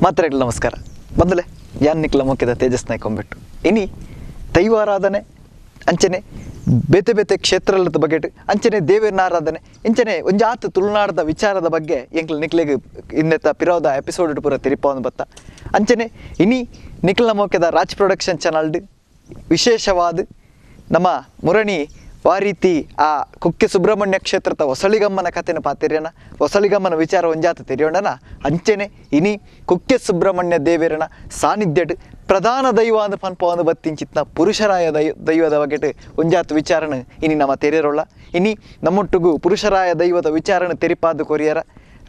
ಮಾತ್ರೆಗಳು ನಮಸ್ಕಾರ. ಮೊದಲೇ ಯಾನ್ ನಿಕ್ಲ ಮೊಕ್ಕಿದ ತೇಜಸ್ ನಾಯ್ಕೊಂಬಿಟ್ಟು ಇನಿ ದೈವಾರಾಧನೆ ಅಂಚನೆ ಬೇತೆ ಬೇತೆ ಕ್ಷೇತ್ರಲದ ಬಗ್ಗೆ ಅಂಚನೆ ದೇವರನ ಆರಾಧನೆ ಇಂಚನೆ ಒಂಜಾತು ತುಳುನಾಡದ ವಿಚಾರದ ಬಗ್ಗೆ ಎಂಕ್ಲ ನಿಕ್ಲೆಗೆ ಇನ್ನೆತ್ತ ಪಿರೋದ ಎಪಿಸೋಡ್ ಪೂರ ತಿರಿಪವನು ಬತ್ತ ಅಂಚನೆ ಇನಿ ನಿಕ್ಲ ಮೊಕ್ಕಿದ ರಾಜ್ ಪ್ರೊಡಕ್ಷನ್ ಚಾನಲ್ಡ್ ವಿಶೇಷವಾದ ನಮ್ಮ ಮುರಣಿ ವಾರೀತಿ ಆ ಕುಕ್ಕೆ ಸುಬ್ರಹ್ಮಣ್ಯ ಕ್ಷೇತ್ರದ ಹೊಸಳಿಗಮ್ಮನ ಕಥೆನ ಪಾತಿರ್ಯನ ಹೊಸಳಿಗಮ್ಮನ ವಿಚಾರ ಒಂಜಾತ ತೆರೆಯೋಣನ ಅಂಚೆನೆ ಇನಿ ಕುಕ್ಕೆ ಸುಬ್ರಹ್ಮಣ್ಯ ದೇವೇರನ ಸಾನ್ನಿಧ್ಯಡ್ ಪ್ರಧಾನ ದೈವ ಅಂದ ಪನ್ಪವನ್ನು ಬತ್ತಿಂಚಿತ್ನ ಪುರುಷರಾಯ ದೈವದ ಬಗೆಟ್ ಒಂಜಾತ ವಿಚಾರಣ ಇನಿ ನಮ್ಮ ತೆರೆಯರೋಳ ಇನಿ ನಮ್ಮೊಟ್ಟಿಗೂ ಪುರುಷರಾಯ ದೈವದ ವಿಚಾರಣ ತೆರಿಪಾದ ಕೊರಿಯರ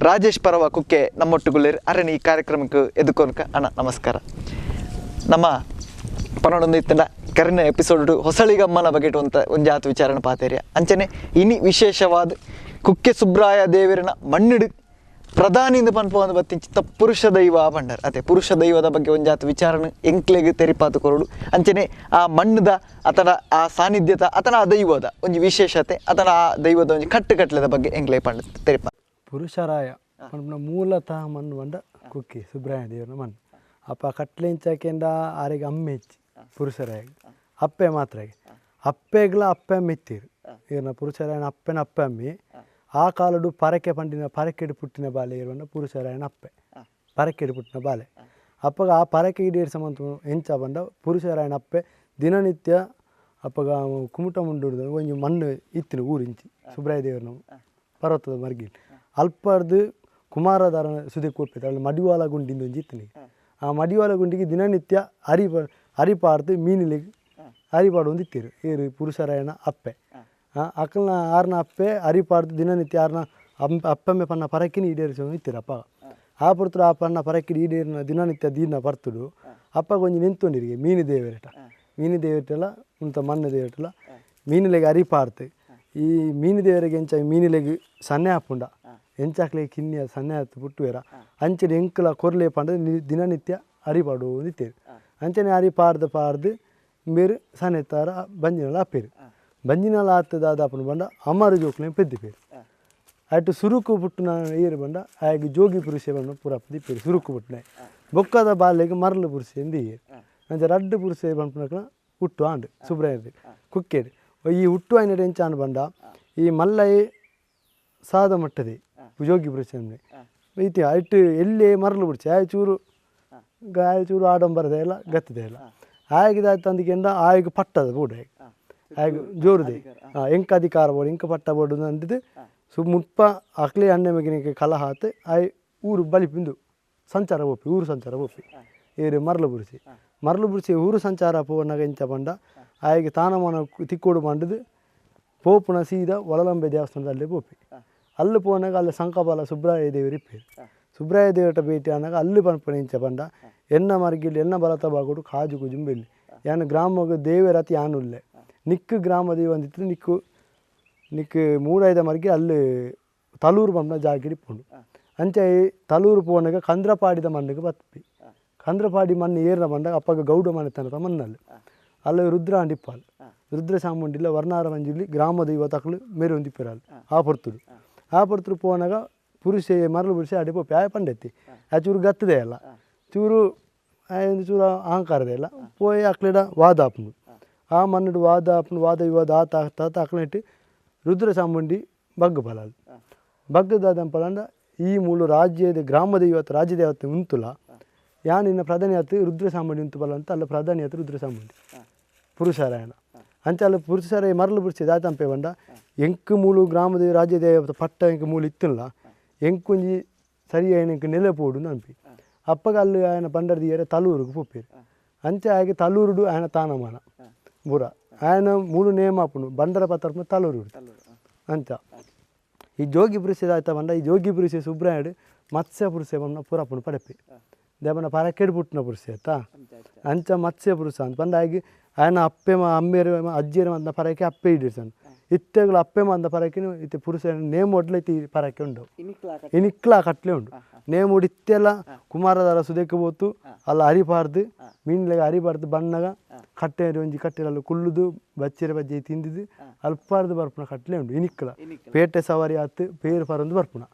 ರಾಜೇಶ್ ಪರವ ಕುಕ್ಕೆ ನಮ್ಮೊಟ್ಟಿಗುಳ್ಳೇರು ಅರಣ್ಯ ಈ ಕಾರ್ಯಕ್ರಮಕ್ಕೆ ಎದುಕೊನ್ಕ ಅಣ್ಣ ನಮಸ್ಕಾರ. ನಮ್ಮ ಪನ್ನೊಂದು ಇತ್ತಂಡ ಕರೆನ ಎಪಿಸೋಡ್ ಹೊಸಳಿಗಮ್ಮನ ಬಗೆಟ್ ಅಂತ ಒಂಜಾತ ವಿಚಾರಣ ಪಾತೇರಿಯ ಅಂಚನೆ ಇನಿ ವಿಶೇಷವಾದ ಕುಕ್ಕೆ ಸುಬ್ರಾಯ ದೇವರನ ಮಣ್ಣಿಡು ಪ್ರಧಾನಿಂದ ಪನ್ಪವನ್ನು ಬತ್ತಿಂಚಿತ್ತ ಪುರುಷ ದೈವ ಬಂಡರ್ ಅದೇ ಪುರುಷ ದೈವದ ಬಗ್ಗೆ ಒಂಜಾತ ವಿಚಾರಣ ಎಂಕ್ಲೆಗೆ ತೆರಿಪಾತು ಕೊರಡು ಅಂಚನೆ ಆ ಮಣ್ಣದ ಅಥವಾ ಆ ಸಾನ್ನಿಧ್ಯದ ಅಥವಾ ಆ ದೈವದ ಒಂದು ವಿಶೇಷತೆ ಅಥವಾ ಆ ದೈವದ ಒಂದು ಕಟ್ಟುಕಟ್ಲದ ಬಗ್ಗೆ ಎಂಕ್ಲೆ ಪಂಡ ತೆರಿಪ ಪುರುಷರಾಯ ಮೂಲತಃ ಮಣ್ಣು ಬಂಡ ಕುಕ್ಕೆ ಸುಬ್ರಾಯ ದೇವರನ ಮಣ್ಣು ಅಪ್ಪ ಕಟ್ಲೆಂಚಾಕೆಂಡ ಆರೆಗೆ ಅಮ್ಮೆ ಹೆಚ್ಚಿ ಪುರುಷರಾಯ ಅಪ್ಪೆ ಮಾತ್ರ ಅಪ್ಪೆಗಳ ಅಪ್ಪೆ ಅಮ್ಮ ಎತ್ತೀರು ಇವನ ಪುರುಷರಾಯನ ಅಪ್ಪೆನ ಅಪ್ಪೆ ಅಮ್ಮಿ ಆ ಕಾಲಡು ಪರಕೆ ಪಂಡಿನ ಪರಕೆಡು ಪುಟ್ಟಿನ ಬಾಲೆ ಇರುವಂಡ ಪುರುಷರಾಯನ ಅಪ್ಪೆ ಪರಕೆಡು ಪುಟ್ಟಿನ ಬಾಲೆ ಅಪ್ಪಗ ಆ ಪರಕೆ ಇಡೀರ್ ಸಂಬಂಧ ಎಂಚ ಬಂಡ ಪುರುಷರಾಯನ ಅಪ್ಪೆ ದಿನನಿತ್ಯ ಅಪ್ಪಗ ಕುಮುಟ ಮುಂಡುಡ್ದು ಒಂಜಿ ಮಣ್ಣು ಇತ್ತಿನ ಊರಿಂಚಿ ಸುಬ್ರಾಯ ದೇವರನ ಪರ್ವತದ ಮರ್ಗಿಲ್ ಅಲ್ಪರ್ದು ಕುಮಾರಧಾರನ ಸುದೆ ಕೊಡ್ಬೇಕು ಅಲ್ಲಿ ಮಡಿವಾಲ ಗುಂಡಿಂದ ಒಂಜಿ ಇತ್ತಿನಿಗೆ ಆ ಮಡಿವಾಲ ಗುಂಡಿಗೆ ದಿನನಿತ್ಯ ಅರಿಪಾಡ್ದು ಮೀನಿಲಿಗೆ ಅರಿಪಾಡು ಒಂದಿತ್ತಿರು ಏರು ಪುರುಷರಾಯನ ಅಪ್ಪೆ ಅಕ್ಕಲ್ನ ಆರ್ನ ಅಪ್ಪೆ ಅರಿಪಾಡ್ದು ದಿನನಿತ್ಯ ಆರ್ನ ಅಪ್ಪಮ್ಮೆ ಪನ್ನ ಪರಕಿನ ಈಡೇರಿಸ ಇತ್ತಿರಪ್ಪ ಆ ಪುರ್ತರು ಆ ಪನ್ನ ಪರಕಿನ ಈಡೇರಿನ ದಿನನಿತ್ಯ ದೀನ ಬರ್ತಡು ಅಪ್ಪ ಕೊಂಚ ನಿಂತೊಂಡಿರಿಗೆ ಮೀನು ದೇವರೆಲ್ಲ ಉಂತ ಮಣ್ಣು ದೇವರೆಲ್ಲ ಮೀನಿಲೆಗೆ ಅರಿಪಾಡ್ತು ಈ ಮೀನು ದೇವರಿಗೆ ಎಂಚ ಮೀನಿಲೆಗೆ ಸನ್ನೆ ಹಾಪುಂಡ ಎಂಚಾಕ್ಲೆ ಕಿನ್ನಿಯ ಸನ್ನೆ ಹತ್ತು ಪುಟ್ಟುವೇರ ಅಂಚನೆ ಎಂಕಲ ಕೊರ್ಲೆ ಪಂಡ ದಿನನಿತ್ಯ ಅರಿಪಾಡು ನಿತ್ತೇರು ಅಂಚನೆ ಪಾರ್ದು ಬೇರೆ ಸನೆ ತರ ಬಂಜಿನಲ್ಲ ಅಪ್ಪೇರು ಬಂಜಿನಲ್ಲ ಆತದಾದ ಅಪ್ಪನ ಬಂಡ ಅಮರು ಜೋಕ್ಲೆ ಪೆದ್ದಿಪೇರು ಅಟ್ಟು ಸುರುಕು ಪುಟ್ಟನ ಏರು ಬಂಡ ಆಗ ಜೋಗಿ ಪುರುಷೆ ಬಂಡ ಪೂರ ದಿಪ್ಪೇರು ಸುರುಕು ಪುಟ್ಟನೆ ಬೊಕ್ಕದ ಬಾಲೆಗೆ ಮರಳು ಪುರುಷೆ ಎಂದು ಏರು ಅಂಚ ರಡ್ಡು ಪುರುಷೆ ಬಂಪನಕ ಹುಟ್ಟು ಆಂಡು ಸುಬ್ರಾಯ ಕುಕ್ಕೇಡು ಈ ಹುಟ್ಟು ಐನಡೆ ಎಂಚಾನ್ ಬಂಡ ಈ ಮಲ್ಲೈ ಸಾದ ಮಟ್ಟದೆ ಜೋಗಿ ಪುರುಷ ಐತಿ ಅಟ್ಟು ಎಲ್ಲೇ ಮರಳು ಬಿಡ್ಸಿ ಆಯಚೂರು ಆಡಂಬರದೆ ಇಲ್ಲ ಗತ್ತದೆ ಇಲ್ಲ ಆಗಿದಾಯ್ತು ಅಂದಿಕೆಂಡ ಆಯ್ಗೆ ಪಟ್ಟದ ಬೋಡು ಆಯ್ಗೆ ಜೋರುದೆ ಎಂಕ ಅಧಿಕಾರ ಬೋಡು ಎಂಕ ಪಟ್ಟ ಬೋಡು ಅಂದಿದ್ದು ಮುಪ್ಪ ಅಕ್ಲೆ ಅಣ್ಣೆ ಮಗಿನಿಗೆ ಕಲ ಹಾತೆ ಆಯ್ ಊರು ಬಲಿಪಿಂದು ಸಂಚಾರ ಒಪ್ಪಿ ಊರು ಸಂಚಾರ ಒಪ್ಪಿ ಏರು ಮರಳು ಬುಡಿಸಿ ಊರು ಸಂಚಾರ ಪೋನಾಗ ಎಂಚ ಬಂಡ ಆಯ್ಗೆ ತಾನಮಾನ ತಿಕ್ಕೋಡು ಮಾಡಿದ್ದು ಪೋಪುನ ಸೀದಾ ಒಳಲಂಬೆ ದೇವಸ್ಥಾನದಲ್ಲಿ ಪೋಪಿ ಅಲ್ಲಿ ಪೋನಾಗ ಅಲ್ಲಿ ಸಂಕಪಾಲ ಸುಬ್ರಾಯ ದೇವರು ಇಪ್ಪೇರು ಸುಬ್ರಾಯ ದೇವರ ಭೇಟಿ ಆನಾಗ ಅಲ್ಲಿ ಪಂಪಣಿಂಚ ಬಂಡ ಎನ್ನ ಮರ್ಗಿಲ್ಲಿ ಎನ್ನ ಬಲತ ಬಾಗೋಡು ಕಾಜು ಕುಜುಂಬೆಲ್ಲಿ ಯಾನು ಗ್ರಾಮಗ ದೇವರತಿ ಯಾನುಲ್ಲೆ ನಿಕ್ಕು ಗ್ರಾಮ ದೇವ ಅಂದಿತ್ತು ನಿಕ್ಕು ಮೂಡೈದ ಮರ್ಗಿ ಅಲ್ಲಿ ತಲೂರು ಬಂದ ಜಾಗಿಡಿ ಪೋಂಡು ಅಂಚೆ ತಲೂರು ಪೋನಾಗ ಕಂದ್ರಪಾಡಿದ ಮಣ್ಣಿಗೆ ಬತ್ಪಿ ಕಂದ್ರಪಾಡಿ ಮಣ್ಣು ಏರಿನ ಬಂದಾಗ ಅಪ್ಪಗ ಗೌಡ ಮನೆ ತನಕ ಮಣ್ಣಲ್ಲಿ ಅಲ್ಲಿ ರುದ್ರ ಅಂಡಿಪ್ಪಾಲ್ ರುದ್ರ ಸಾಮುಂಡಿಲ್ಲ ವರ್ಣಾರ ಮಂಜಿಲಿ ಗ್ರಾಮ ದೈವ ತಕ್ಕಳು ಮೇರೆ ಹೊಂದಿಪ್ಪಿರಲ್ಲ ಆ ಪುರ್ತರು ಪೋನಾಗ ಪುರುಷೆ ಮರಳು ಬಿಡಿಸಿ ಅಡಿ ಪೋಪಿ ಆಯ ಪಂಡೆತ್ತಿ ಆ ಚೂರು ಗತ್ತದೆ ಅಲ್ಲ ಚೂರು ಚೂರು ಅಹಂಕಾರದೇ ಇಲ್ಲ ಪೋಯ್ ಅಕ್ಲೆಡ ವಾದ ಆಪನು ಆ ಮಣ್ಣು ವಾದ ವಿವಾದ ಆತ ಅಕ್ಲಿಟ್ಟು ರುದ್ರ ಸಾಮುಂಡಿ ಬಗ್ಗ ಬಲಲ್ ಬಗ್ಗದಾದಂಪಲಂಡ ಈ ಮೂಲು ರಾಜ್ಯದ ಗ್ರಾಮ ರಾಜ್ಯದೇವತೆ ಉಂತುಲ ಯಾನಿನ್ನ ಪ್ರಧಾನಿ ಆತು ರುದ್ರ ಸಾಮುಂಡಿ ಉಂತು ಬಲ ಅಂತ ಅಲ್ಲ ಪ್ರಧಾನಿ ಆತು ರುದ್ರ ಸಾಮುಂಡಿ ಪುರುಷರಾಯಣ ಅಂಚ ಅಲ್ಲ ಪುರುಷರಾಯ ಮರಳು ಬಿಡಿಸಿದ ಆತಂಪೆ ಬಂಡ ಎಂಕು ಮೂಲು ಗ್ರಾಮದೇವ ರಾಜ್ಯದೇವತೆ ಪಟ್ಟ ಎಂಕ ಮೂಲು ಇತ್ತಿಲ್ಲ ಎಂಕೊಂಜಿ ಸರಿಯಾಗಿ ಎಂಕ ನೆಲೆ ಪೋಡು ಅನ್ಪಿ ಅಪ್ಪಗ ಅಲ್ಲಿ ఆయన ಬಂಡರ್ದಿಯರೆ ತಲೂರುಗೆ ಪೋಪೇರು ಅಂಚೆ ಆಗಿ ತಲೂರುಡು ఆయన ತಾನಮಾನ ಬುರ ఆయన ಮೂಲು ನೇಮಾಪುನು ಬಂಡರ ಪತ್ರ ತಲೂರು ಅಂಚ ಈ ಜೋಗಿ ಪುರುಷದ ಆಯ್ತಾ ಬಂಡ ಈ ಜೋಗಿ ಪುರುಷ ಸುಬ್ರಾಯಡು ಮತ್ಸ್ಯ ಪುರುಷ ಬಂದ ಪುರಪ್ಪನು ಪಡಪಿ ದೇವನ ಪರಕೆಡು ಪುಟ್ಟಿನ ಪುರುಷ ಆಯ್ತಾ ಅಂಚ ಮತ್ಸ್ಯ ಪುರುಷ ಅಂತ ಬಂದ ಆಗಿ ఆయన ಅಪ್ಪೆ ಅಮ್ಮೇರು ಅಜ್ಜಿಯರ ಮಂದ ಪರಕೆ ಅಪ್ಪೆ ಇಡಿರ್ಸನ್ ಇತ್ತೆಗಳು ಅಪ್ಪೆ ಮಂದ ಪರಕಿನ ಇತ್ತೆ ಪುರುಷ ನೇಮ್ ಒಡ್ಲೈತಿ ಪರಕೆ ಉಂಡು ಇನಿಕ್ಲ ಕಟ್ಲೆ ಉಂಡು ನೇಮ್ ಉಡಿ ಇತ್ತೆಲ್ಲ ಕುಮಾರಧಾರ ಸುದೇಕ ಬೋತು ಅಲ್ಲ ಅರಿಪಾರ್ದು ಮೀನ್ಲೆಗೆ ಅರಿಪಾರ್ದು ಬಣ್ಣಗ ಕಟ್ಟೆ ಒಂಜಿ ಕಟ್ಟೆಲ್ಲ ಕುಳ್ಳುದು ಬಚ್ಚೆರೆ ಬಜ್ಜಿ ತಿಂದಿದ್ದು ಅಲ್ಪಾರ್ದು ಬರ್ಪುನ ಕಟ್ಲೆ ಉಂಡು ಇನಿಕ್ಲ ಪೇಟೆ ಸವಾರಿ ಆತು ಪೇರು ಪರಂದು ಬರ್ಪುನ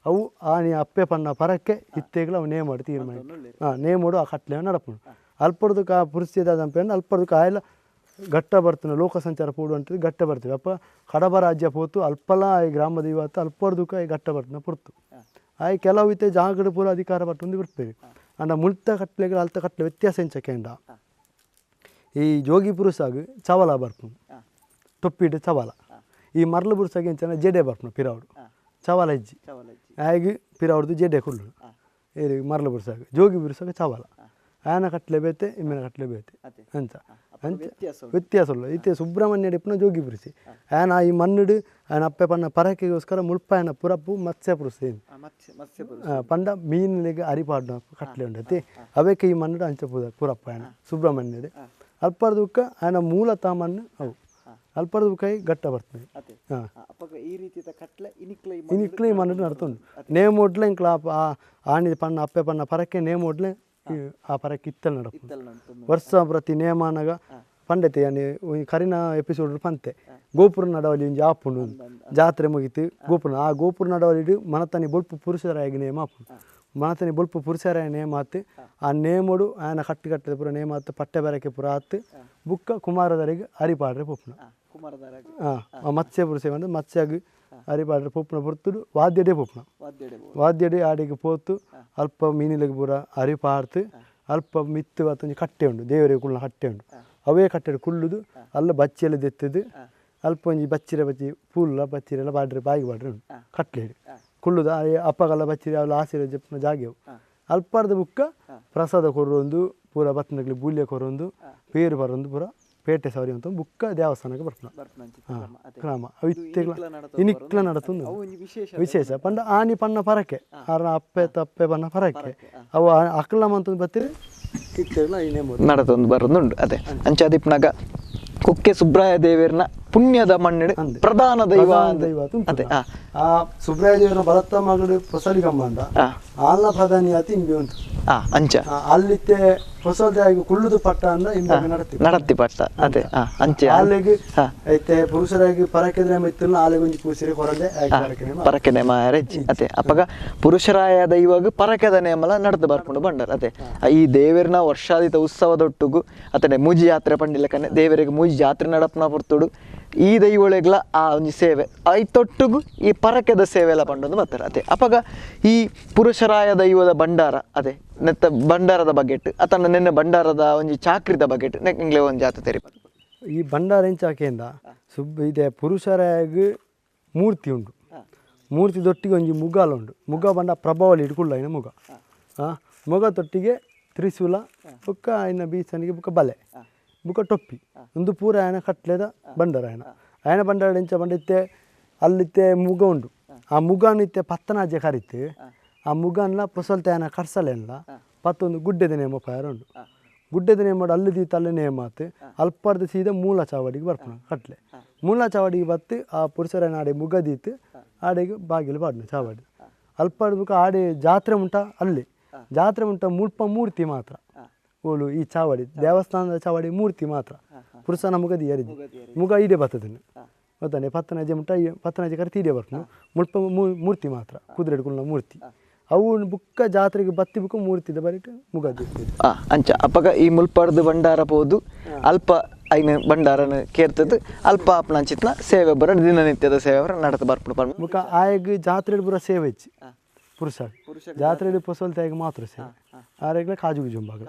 ಅವು ಆನಿ ಅಪ್ಪೆ ಪನ್ನ ಪರಕ್ಕೆ ಇತ್ತೇಗಲ ಅವು ನೇಮ್ ಮಾಡಿ ತೀರ್ಮಾನ ನೇಮ್ ಮಾಡು ಆ ಕಟ್ಲೆ ನಡಪುಂಡು ಅಲ್ಪಡ್ದಕ್ಕೆ ಆ ಪುರುಷಿದಾದಂಪೇನು ಅಲ್ಪಡ್ದಕ್ಕೆ ಆಯಲ್ಲ ಗಟ್ಟ ಬರ್ತಾನೆ ಲೋಕ ಸಂಚಾರ ಪೂಡು ಅಂತೇಳಿ ಗಟ್ಟ ಬರ್ತೀವಿ ಅಪ್ಪ ಕಡಬ ರಾಜ್ಯ ಪೋತು ಅಲ್ಪಲ ಈ ಗ್ರಾಮದ ಇವತ್ತು ಅಲ್ಪಡ್ದಕ್ಕೆ ಈ ಗಟ್ಟ ಬರ್ತಾನೆ ಪುರ್ತು ಆಯ್ ಕೆಲವು ಇತ್ತೆ ಜಾಗಡ ಪೂರ ಅಧಿಕಾರ ಬರ್ತೊಂದು ಬಿಡ್ತೇವೆ ಅಂಡ ಮುಳ್ತ ಕಟ್ಲೆಗಳು ಅಲ್ತ ಕಟ್ಲೆ ವ್ಯತ್ಯಾಸ ಎಂಚಕೆಂಡ ಈ ಜೋಗಿ ಪುರುಷಾಗ ಚವಲ ಬರ್ಪುಂಡು ತೊಪ್ಪಿಟ್ಟು ಚವಲ ಈ ಮರ್ಲು ಪುರುಷಾಗ ಎಂಚನ ಜೆಡೆ ಬರ್ಪುಂಡು ಪಿರಾವಡು ಚವಲ ಹೆಜ್ಜಿ ಹಾಗೆ ಪಿರಾವಡ್ದು ಜೆಡೆ ಕುಳ್ಳು ಈ ಮರ್ಲು ಪುರುಷಾಗ ಜೋಗಿ ಪುರುಷಾಗ ಚವಲ ಆಯನ ಕಟ್ಲೆ ಬೇತೆ ಇಮ್ಮೆನ ಕಟ್ಲೆ ಬೇತೆ ಅಂಚ ವ್ಯತ್ಯಾಸ ಉಳ್ಳ ಇತ್ತೆ ಸುಬ್ರಹ್ಮಣ್ಯ ಡಿಪ್ಪನ ಜೋಗಿ ಪುರುಷಿ ಆಯನ ಈ ಮಣ್ಣುಡು ಆಯನ ಅಪ್ಪೆ ಪನ್ನ ಪರಕೆಗೋಸ್ಕರ ಮುಳ್ಪಾಯನ ಪುರಪ್ಪು ಮತ್ಸ್ಯ ಪುರುಷ ಪಂಡ ಮೀನಿಗೆ ಅರಿಪಾಡ್ನ ಕಟ್ಲೆ ಉಂಡತಿ ಅವಕ್ಕೆ ಈ ಮಣ್ಣುಡು ಅಂಚ ಪುರಪ್ಪ ಆಯನ ಸುಬ್ರಹ್ಮಣ್ಯಡೆ ಅಲ್ಪರ್ದುಕ್ಕ ಆಯನ ಮೂಲತಃ ಮಣ್ಣು ಅವು ಅಲ್ಪರ್ದುಕೈ ಗಟ್ಟ ಬರ್ತದೆ ಇನಿಕ್ಲೆ ಈ ಮಣ್ಣು ನಡ್ತುಂಡು ನೇಮ್ ಒಡ್ಲೆ ಇಂಕ್ಲ ಆಣಿ ಪನ್ನ ಅಪ್ಪೆ ಪನ್ನ ಪರಕ್ಕೆ ನೇಮ್ ಒಡ್ಲೆ ಆ ಪರಕ್ಕೆ ಇತ್ತಲ್ ನಡಪು ವರ್ಷ ಪ್ರತಿ ನೇಮಾನಾಗ ಪಂಡತೆ ಕರಿನ ಎಪಿಸೋಡ್ ಪಂತೆ ಗೋಪುರ ನಡವಲಿ ಒಂಜಿ ಆಪುಂಡು ಜಾತ್ರೆ ಮುಗಿತು ಗೋಪುರ ಆ ಗೋಪುರ ನಡವಲಿಡು ಮನತನಿ ಬೊಲ್ಪು ಪುರುಷರಾಗಿ ನೇಮ ಆಪುಂಡು ಮನತನಿ ಬೊಲ್ಪು ಪುರುಷರಾಯ ನೇಮ ಆತು ಆ ನೇಮಡು ಆಯನ ಕಟ್ಟಿದ ಪುರ ನೇಮ ಆತು ಪಟ್ಟೆ ಬೆರಕೆ ಪುರ ಆತು ಬುಕ್ಕ ಕುಮಾರದರಿಗೆ ಅರಿಪಾಡ್ರೆ ಪೊಪ್ಪುನ ಮತ್ಸ್ಯ ಪುರುಷ ಬಂದು ಮತ್ಸ್ಯಾಗ ಅರಿಪಾಡ್ರೆ ಪೊಪ್ಪುನ ಪುರ್ತುಡು ವಾದ್ಯಡೆ ಪೊಪ್ಪುನ ವಾದ್ಯಡೆ ಆಡಿಗೆ ಪೋತು ಅಲ್ಪ ಮೀನಿಲಿಗೆ ಪೂರ ಅರಿಪಾಡ್ತು ಅಲ್ಪ ಮಿತ್ತು ಆತೊಂದು ಕಟ್ಟೆ ಉಂಡು ದೇವರಿಗೆ ಕುಳ್ಳ ಕಟ್ಟೆ ಉಂಡು ಅವೇ ಕಟ್ಟೆ ಕುಳ್ಳುದು ಅಲ್ಲ ಬಚ್ಚಿಯೆಲ್ಲ ದೆತ್ತದು ಅಲ್ಪ ಒಂಜಿ ಬಚ್ಚಿರೆ ಬಚ್ಚಿ ಪೂಲ್ಲ ಬಚ್ಚಿರೆಲ್ಲ ಬಾಡ್ರೆ ಬಾಯಿಗೆ ಬಾಡ್ರೆ ಉಂಡು ಕಟ್ಲೆ ಕುಳ್ಳುದ ಅಪ್ಪಗಲ್ಲ ಬಚ್ಚಿರಿ ಅವಲ್ಲ ಆಸಿರ ಜಪ್ನ ಜಾಗ್ಯವು ಅಲ್ಪಾರ್ದ ಬುಕ್ಕ ಪ್ರಸಾದ ಕೊರೊಂದು ಪೂರ ಬತ್ತನಗ್ಲಿ ಬೂಲ್ಯ ಕೊರೊಂದು ಪೇರು ಬರೊಂದು ಪೂರ ಪೇಟೆ ಸವರಿ ಅಂತ ಬುಕ್ಕ ದೇವಸ್ಥಾನಕ್ಕೆ ಬರ್ಪುನ ಕ್ರಮ ಇನಿಕ್ಲ ನಡತುಂದು ವಿಶೇಷ ಪಂಡ ಆನಿ ಪನ್ನ ಪರಕೆ ಆರ ಅಪ್ಪೆ ತಪ್ಪೆ ಪನ್ನ ಪರಕೆ ಅವು ಅಕ್ಲಮ ಅಂತ ಬತ್ತಿರಿ ನಡತೊಂದು ಬರೋದುಂಡು ಅದೇ ಅಂಚಾದಿಪ್ನಾಗ ಕುಕ್ಕೆ ಸುಬ್ರಾಯ ದೇವೇರ್ನ ಪುಣ್ಯದ ಮಣ್ಣಿಡು ಪ್ರಧಾನ ದೈವ ಅದೇ ಆ ಸುಬ್ರಾಯ ದೇವರ ಬಲತ್ತ ಮಗಳು ಹೊಸಲಿಗಮ್ಮ ಅಂತ ಆಲ್ನ ಪ್ರಧಾನಿ ಆತಿ ಇಂಬೆ ಉಂಟು ಅಂಚ ಅಲ್ಲಿತ್ತೆ ಹೊಸದಾಗಿ ಕುಳ್ಳುದು ಪಟ್ಟ ಅಂದ ಇಂಬೆ ನಡತ್ತಿ ಪಟ್ಟ ಅದೇ ಅಂಚೆ ಆಲೆಗೆ ಐತೆ ಪುರುಷರಾಗಿ ಪರಕೆದ್ರೆ ಮಿತ್ತಲ್ಲ ಆಲೆಗೆ ಒಂಜಿ ಪೂಸಿರಿ ಕೊರದೆ ಪರಕೆನೆ ಮಾರೆಜ್ಜಿ ಅದೇ ಅಪ್ಪಗ ಪುರುಷರಾಯ ದೈವಾಗ ಪರಕೆದ ನೇಮಲ ನಡೆದು ಬರ್ಕೊಂಡು ಬಂಡರ್ ಅದೇ ಈ ದೇವರಿನ ವರ್ಷಾದಿತ ಉತ್ಸವದೊಟ್ಟಿಗೂ ಅತನೆ ಮೂಜಿ ಯಾತ್ರೆ ಪಂಡಿಲಕನೆ ದೇವರಿಗೆ ಮೂಜಿ ಜಾತ್ರೆ ನಡಪನ ಪುರ್ತುಡು ಈ ದೈವೊಳಗ್ಲ ಆ ಒಂಜಿ ಸೇವೆ ಐತೊಟ್ಟಿಗೂ ಈ ಪರಕೆದ ಸೇವೆ ಎಲ್ಲ ಪಂಡೊಂದು ಬರ್ತಾರೆ ಅದೇ ಅಪ್ಪಗ ಈ ಪುರುಷರಾಯ ದೈವದ ಭಂಡಾರ ಅದೇ ನೆತ್ತ ಭಂಡಾರದ ಬಗೆಟ್ ಅತನ ನೆನ್ನೆ ಭಂಡಾರದ ಒಂಜಿ ಚಾಕ್ರಿದ ಬಗೆಟ್ ನೆಂಗ್ಲೆ ಒಂದು ಜಾತ ತೆರಿ ಈ ಭಂಡಾರ ಎಂಚಾಕೆಯಿಂದ ಇದೆ ಪುರುಷರಾಗಿ ಮೂರ್ತಿ ಉಂಡು ಮೂರ್ತಿ ದೊಟ್ಟಿಗೆ ಒಂಜಿ ಮುಗಾಲ ಉಂಡು ಮುಗ ಬಂಡ ಪ್ರಭಾವಳಿ ಇಟ್ಕೊಳ್ಳ ಇನ್ನ ಮುಗ ಮುಗ ತೊಟ್ಟಿಗೆ ತ್ರಿಶೂಲ ಬುಕ್ಕ ಇನ್ನ ಬೀಸನಿಗೆ ಬುಕ್ಕ ಬಲೆ ಬುಕ್ಕ ಟೊಪ್ಪಿ ಒಂದು ಪೂರ ಆಯನ ಕಟ್ಲೆದ ಬಂಡಾರ ಆಯನ ಬಂಡಾರ ಎಂಚ ಬಂಡಿತ್ತೆ ಅಲ್ಲಿತ್ತೆ ಮುಗ ಉಂಡು ಆ ಮುಗನಿತ್ತೆ ಪತ್ತನಾಜೆ ಕರಿತು ಆ ಮುಗನ್ಲ ಪೊಸಲ್ತೆ ಆಯನ ಕರ್ಸಲೆಲ್ಲ ಪತ್ತೊಂದು ಗುಡ್ಡೆದ ನೇಮ ಪಾಯರ ಉಂಡು ಗುಡ್ಡೆದ ನೇಮ ಅಲ್ಲಿದ್ದೀತ ಅಲ್ಲಿ ನೇಮಾತು ಅಲ್ಪರ್ದ ಸೀದಾ ಮೂಲ ಚಾವಡಿಗೆ ಬರ್ಪಣ ಕಟ್ಲೆ ಮೂಲ ಚಾವಡಿಗೆ ಬತ್ತು ಆ ಪುರುಷರನ್ನ ಆಡೆ ಮುಗದೀತು ಆಡೆಗೆ ಬಾಗಿಲು ಬಾಡ್ನ ಚಾವಡಿ ಅಲ್ಪರ್ದಕ್ಕೆ ಆಡೆ ಜಾತ್ರೆ ಉಂಟ ಅಲ್ಲಿ ಜಾತ್ರೆ ಉಂಟ ಮುಲ್ಪ ಮೂರ್ತಿ ಮಾತ್ರ ಓಳು ಈ ಚಾವಡಿ ದೇವಸ್ಥಾನದ ಚಾವಡಿ ಮೂರ್ತಿ ಮಾತ್ರ ಪುರುಷನ ಮುಗದಿ ಎರಿದು ಮುಗ ಈಡೆ ಬರ್ತದನ್ನು ಗೊತ್ತಾನೆ ಪತ್ತನಾಜೆ ಮುಟ್ಟ ಪತ್ತನಾಜೆ ಕರೆತಿ ಈಡೆ ಬರ್ತು ಮುಲ್ಪ ಮೂರ್ತಿ ಮಾತ್ರ ಕುದುರೆ ಹಿಡ್ಕೊಳ್ಳೋ ಮೂರ್ತಿ ಅವು ಬುಕ್ಕ ಜಾತ್ರೆಗೆ ಬತ್ತಿ ಬುಕ್ಕ ಮೂರ್ತಿದ ಬರಿಟ್ಟು ಮುಗದಿ ಅಂಚ ಅಪ್ಪಗ ಈ ಮುಲ್ಪಾಡ್ದು ಭಂಡಾರ ಪೋದು ಅಲ್ಪ ಐನ ಭಂಡಾರನ ಕೇರ್ತದ ಅಲ್ಪ ಅಪ್ನಂಚಿತ್ನ ಸೇವೆ ಬರ ದಿನನಿತ್ಯದ ಸೇವೆ ಬರ ನಡತ ಬರ್ಪಡು ಮುಖ ಆಯಗ ಜಾತ್ರೆ ಬುರ ಸೇವೆ ಹೆಚ್ಚಿ ಪುರುಷ ಜಾತ್ರೆ ಪೊಸಲ್ತಾಯಿಗೆ ಮಾತ್ರ ಸೇವೆ ಆರೆಗ್ಲ ಕಾಜುಗು ಜುಂಬಾಗ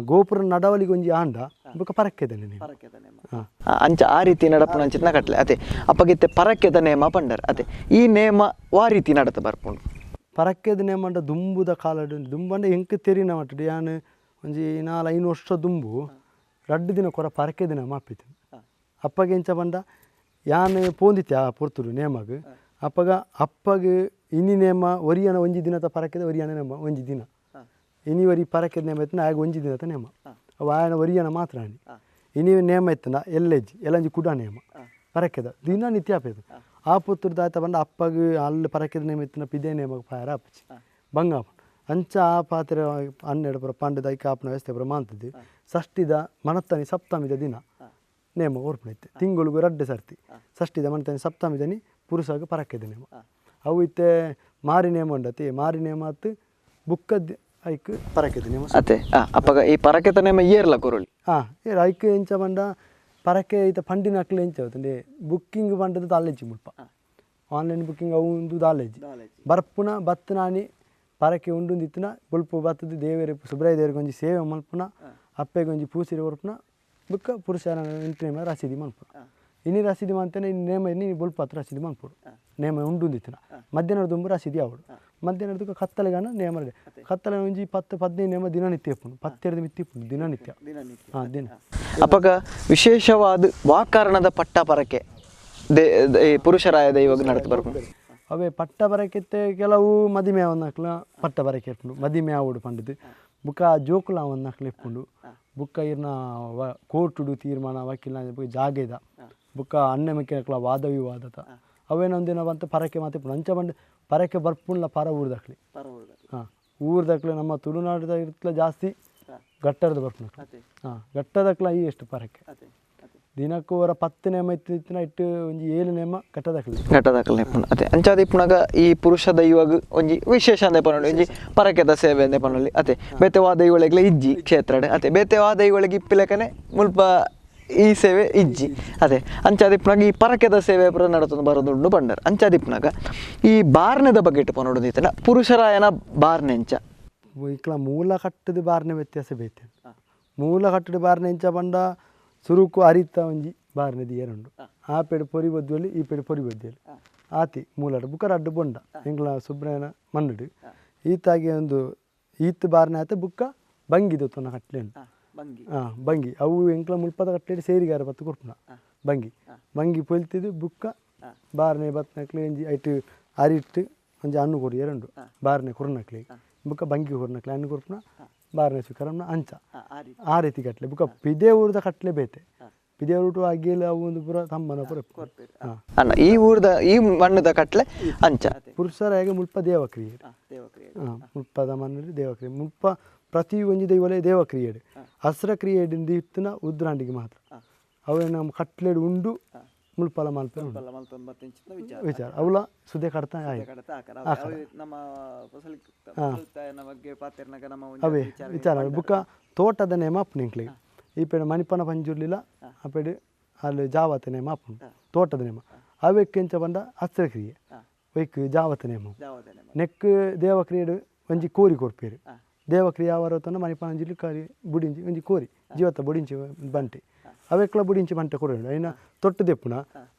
ಗೋಪುರ ನಡವಲಿಗೆ ಒಂಜಿ ಆಂಡ ಬುಕ್ಕ ಪರಕ್ಕೆದನೆ ಅಂಚ ಆ ರೀತಿ ನಡಪನ ಅಂಚಿತ್ನ ಕಟ್ಲೆ ಅದೇ ಅಪ್ಪಗಿತ್ತೆ ಪರಕ್ಕೆದ ನೇಮ ಪಂಡರ್ ಅದೇ ಈ ನೇಮ ವಾ ರೀತಿ ನಡತ ಬರ್ಪುಂಡು ಪರಕ್ಕೆದ ನೇಮ ಅಂಡ ದುಂಬುದ ಕಾಲಡು ದುಂಬಂಡ ಎಂಕ್ ತೆರಿನ ಮಟ್ಟಡು ಯಾನು ಒಂಜಿ 4-5 ವರ್ಷ ದುಂಬು 2 ದಿನ ಕೊರ ಪರಕ್ಕೆದ ನೇಮ ಅಪ್ಪಿತು ಅಪ್ಪಗೆ ಎಂಚ ಬಂಡ ಯಾನು ಪೋಂದಿತ್ತೆ ಆ ಪುರ್ತುಡು ನೇಮಗ್ ಅಪ್ಪಗ ಅಪ್ಪಗೆ ಇನಿ ನೇಮ ಒರಿಯನ ಒಂಜಿ ದಿನದ ಪರಕ್ಕೆದ ಒರಿಯನ ನೇಮ ಒಂಜಿ ದಿನ ಇನಿ ವರಿ ಪರಕ್ಕೆದ ನೇಮ ಇತ್ತನ ಆಗ ಒಂಜಿ ದಿನದ ನೇಮ ಅವು ಆಯನ ಒರಿಯನ ಮಾತ್ರ ಆನಿ ಇನಿ ನೇಮ ಇತ್ತನ ಎಲ್ಲೆಜ್ಜಿ ಎಲ್ಲಂಜಿ ಕುಡ ನೇಮ ಪರಕ್ಕೆದ ದಿನ ನಿತ್ಯ ಆಪೇದು ಆ ಪುತ್ತೂರ್ದು ಆಯ್ತ ಬಂಡ ಅಪ್ಪಗೆ ಅಲ್ಲಿ ಪರಕ್ಕೆದ ನೇಮ ಇತ್ತನ ಪಿದೇ ನೇಮಗ ಪಾಯರ ಅಪ್ಪಚ್ಚಿ ಬಂಗಾಪ ಅಂಚ ಆ ಪಾತ್ರೆ 12 ಪುರ ಪಂಡ ದೈಕ ಆಪನ ವ್ಯವಸ್ಥೆ ಪುರ ಮಾಂತದ್ದು ಷಷ್ಠಿದ ಮಣತ್ತನಿ ಸಪ್ತಮಿದ ದಿನ ನೇಮ ಓರ್ಪಣೈತೆ ತಿಂಗಳಿಗೂ 2 ಸರ್ತಿ ಷಷ್ಠಿದ ಮಣತನಿ ಸಪ್ತಮಿದನಿ ಪುರುಷಾಗ ಪರಕ್ಕೆದ ನೇಮ ಅವು ಇತ್ತೆ ಮಾರಿ ನೇಮ ಉಂಡತಿ ಮಾರಿ ನೇಮ ಆತು ಬುಕ್ಕದ ಐಕ್ ಪರಕೆದ ನೇಮ ಅತ್ತೆ ಅಪ್ಪಗ ಈ ಪರಕೆತ ನೇಮ ಏರ್ಲ ಕೊರಳಿ ಐಕ್ ಎಂಚ ಬಂಡ ಪರಕೆ ಈತ ಪಂಡಿನ ಅಕ್ಲೆ ಎಂಚ అవుతుంది ಬುಕ್ಕಿಂಗ್ ಬಂಡದ ದಾಲೆಜ್ಜಿ ಮುಲ್ಪ ಆನ್ಲೈನ್ ಬುಕ್ಕಿಂಗ್ ಅವು ಒಂದು ದಾಲೆಜ್ಜಿ ಬರ್ಪುನ ಬತ್ತನಾನಿ ಪರಕೆ ಉಂಡು ಇತ್ತಿನ ಬುಲ್ಪು ಬತ್ತದ ದೇವರ ಸುಬ್ರಾಯ ದೇವರಿಗೆ ಒಂಜಿ ಸೇವೆ ಮಲ್ಪುನ ಅಪ್ಪೆಗೆ ಒಂಜಿ ಪೂಸಿರಿ ಹೊರಪುನ ಬುಕ್ಕ ಪುರುಷರ ಇಂಟ್ರೇಮ ರಸೀದಿ ಮಲ್ಪುನ ಇನಿ ರಸೀದಿ ಮಾಡ್ತೇನೆ ಇನ್ನು ನೇಮ ಇನ್ನು ಬುಲ್ಪ ಹತ್ರ ರಸೀದಿ ಮಲ್ಪುಡು ನೇಮ ಉಂಡು ಇತ್ತಿನ ಮಧ್ಯಾಹ್ನದ ದುಂಬು ರಸೀದಿ ಆವಡು ಮಧ್ಯಾಹ್ನದ ಕತ್ತಲೆಗಾನ ನೇಮ ಕತ್ತಲೆ ಒಂಜಿ 10-15 ನೇಮ ದಿನನಿತ್ಯ ಇಪ್ಪುನು 12 ಮಿತ್ತಿ ಇಪ್ಪುನು ದಿನನಿತ್ಯ ದಿನ ಅಪ್ಪಗ ವಿಶೇಷವಾದ ವಾಕಾರಣದ ಪಟ್ಟ ಪರಕೆ ಪುರುಷರಾಯ ದೈವಾಗ ನಡತ ಬರ್ಕೊಂಡು ಅವೇ ಪಟ್ಟ ಬರಕೆತ್ತೆ ಕೆಲವು ಮದಿಮೆ ಅವನ್ನಕ್ಲ ಪಟ್ಟ ಬರಕೆ ಇಪ್ಪುಂಡು ಮದಿಮೆ ಆವಡು ಪಂಡದು ಬುಕ್ಕ ಜೋಕುಲ ಅವನ್ನಕ್ಲ ಇಪ್ಪುಂಡು ಬುಕ್ಕ ಇರ್ನ ಕೋರ್ಟುಡು ತೀರ್ಮಾನ ವಕೀಲ ಜಾಗೆದ ಬುಕ್ಕ ಅಣ್ಣ ಮೆಕ್ಕಿನಕ್ಲ ವಾದ ವಿವಾದದ ಅವೇನೊಂದಿನ ಬಂತ ಪರಕೆ ಮಾತಿಪ್ಪುಂಡು ಅಂಚ ಬಂದು ಪರಕೆ ಬರ್ಪುಂಡ್ಲ ಪರ ಊರ್ದಕ್ಲಿ ಊರ್ದಕ್ಲೆ ನಮ್ಮ ತುಳುನಾಡದ ಇರ್ತಲ ಜಾಸ್ತಿ ಗಟ್ಟರದ ಬರ್ಪುಂಡು ಗಟ್ಟದಕ್ಲ ಈ ಎಷ್ಟು ಪರಕೆ ದಿನಕ್ಕೂ ಅವರ 10 ನೇಮ ಇತ್ತಿನ ಇಟ್ಟು ಒಂಜಿ 7 ನೇಮ ಘಟ್ಟದಾಕಲೆ ಅದೇ ಅಂಚಾದ ಇಪ್ಪುನಾಗ ಈ ಪುರುಷ ದೈವಗ್ ಒಂಜಿ ವಿಶೇಷ ಅಂದೆ ಪನೊಲಿ ಒಂಜಿ ಪರಕೆದ ಸೇವೆ ಅಂದೆ ಪನೊಲಿ ಅದೇ ಬೇತೆವಾ ದೈವಳಿಗ್ಲ ಇಜ್ಜಿ ಕ್ಷೇತ್ರಡೆ ಅದೇ ಬೇತೆವಾ ದೈವಳಿಗೆ ಇಪ್ಪಿಲಕನೆ ಮುಲ್ಪ ಈ ಸೇವೆ ಇಜ್ಜಿ ಅದೇ ಅಂಚಾದಿಪ್ಪನಾಗ ಈ ಪರಕೆದ ಸೇವೆ ಪುರ ನಡತೊಂದು ಬರೋದುಂಡು ಬಂಡರ್ ಅಂಚಾದಿಪ್ಪನಾಗ ಈ ಬಾರ್ನೆದ ಬಗ್ಗೆ ಇಟ್ಟು ಪನೊಡದಿತ್ತನ ಪುರುಷರಾಯನ ಬಾರ್ನೆ ಎಂಚ ಇಕ್ಲ ಮೂಲ ಕಟ್ಟದ ಬಾರ್ನೆ ವ್ಯತ್ಯಾಸ ಬೇತೆ ಮೂಲ ಕಟ್ಟದ ಬಾರ್ನೆ ಎಂಚ ಬಂಡ ಸುರುಕು ಅರಿತ ಒಂಜಿ ಬಾರ್ನೆದು ಏರುಂಡು ಆ ಪೆಡು ಪೊರಿ ಬದ್ದುವಲ್ಲಿ ಈ ಪೆಡು ಪೊರಿ ಬದ್ದಿಯಲ್ಲಿ ಆತಿ ಮೂಲಡ ಬುಕ್ಕರ ಅಡ್ಡು ಬೊಂಡ ಎಂಗ್ಲ ಸುಬ್ರಹ್ಮಣ್ಯನ ಮಣ್ಣುಡು ಈತಾಗಿ ಒಂದು ಈತ್ ಬಾರ್ನೆ ಆತ ಬುಕ್ಕ ಬಂಗಿದು ತೊನ ಕಟ್ಲೆ ಉಂಟು ಬಂಗಿ ಅವು ಎಂಕ್ಲ ಮುಲ್ಪದ ಕಟ್ಲೆ ಸೇರಿಗಾರ ಬತ್ತು ಕೊರ್ಪುನ ಬಂಗಿ ಪೊಲ್ತಿದ್ದು ಬುಕ್ಕ ಬಾರ್ನೆ ಬತ್ನಕ್ಲೆ ಒಂಜಿ ಐಟು ಅರಿಟ್ಟು ಒಂಜಿ ಹಣ್ಣು ಕೊರಿ ಎರಡು ಬಾರ್ನೆ ಕುರ್ನಕ್ಲೆ ಬುಕ್ಕ ಬಂಗಿ ಕುರ್ನಕ್ಲೆ ಹಣ್ಣು ಕೊರ್ಪುನ ಬಾರ್ನೆ ಸ್ವೀಕಾರನ ಅಂಚ ಆ ರೀತಿ ಕಟ್ಲೆ ಬುಕ್ಕ ಪಿದೆ ಊರ್ದ ಕಟ್ಲೆ ಬೇತೆ ಪಿದೆ ಊಟ ಆಗಿಲ್ಲ ಅವು ಒಂದು ಪುರ ತಮ್ಮನ ಪುರ ಈ ಊರ್ದ ಈ ಮಣ್ಣದ ಕಟ್ಲೆ ಅಂಚ ಪುರುಷರ ಹೇಗೆ ಮುಲ್ಪ ದೇವಕ್ರಿಯೆ ಮುಲ್ಪದ ಮಣ್ಣಲ್ಲಿ ದೇವಕ್ರಿಯೆ ಮುಲ್ಪ ಪ್ರತಿ ಒಂಜಿ ದೈವಲೇ ದೇವಕ್ರಿಯೆಡು ಹಸ್ರ ಕ್ರಿಯೆಡಿಂದ ಇತ್ತಿನ ಉದ್ರಾಂಡಿಗೆ ಮಾತ್ರ ಅವೇ ನಮ್ಮ ಕಟ್ಲೆಡು ಉಂಡು ಮುಲ್ಪಲ ಮಲ್ಪೆ ವಿಚಾರ ಅವಳ ಸುದೆ ಕಡ್ತಾ ಅವೇ ವಿಚಾರ ಬುಕ್ಕ ತೋಟದ ನೇಮ ಅಪ್ಪನಿಂಕ್ಲಿಗೆ ಈ ಪೇಡ ಮಣಿಪನ ಪಂಜುರ್ಲಿಲ್ಲ ಆ ಪೇಡು ಅಲ್ಲಿ ಜಾವತ ನೇಮ ಅಪ್ಪನು ತೋಟದ ನೇಮ ಅವೆಕ್ಕೆಂಚ ಬಂದ ಹಸ್ರಕ್ರಿಯೆ ವೈಕ್ ಜಾವತ ನೇಮ ನೆಕ್ ದೇವಕ್ರಿಯೆಡು ಒಂಜಿ ಕೋರಿ ಕೊಡ್ಪೇರು ದೇವಕ್ರಿಯೆ ಅವರತನ ಮಣಿಪನ ಅಂಜಲಿ ಕಾರಿ ಬುಡಿಂಜಿ ಒಂಜಿ ಕೋರಿ ಜೀವತ್ತ ಬುಡಿಂಚಿ ಬಂಟೆ ಅವೆಕ್ಲ ಬುಡಿಂಚಿ ಬಂಟೆ ಕೊಡ ಐನ ತೊಟ್ಟು ದೆಪ್ಪುನ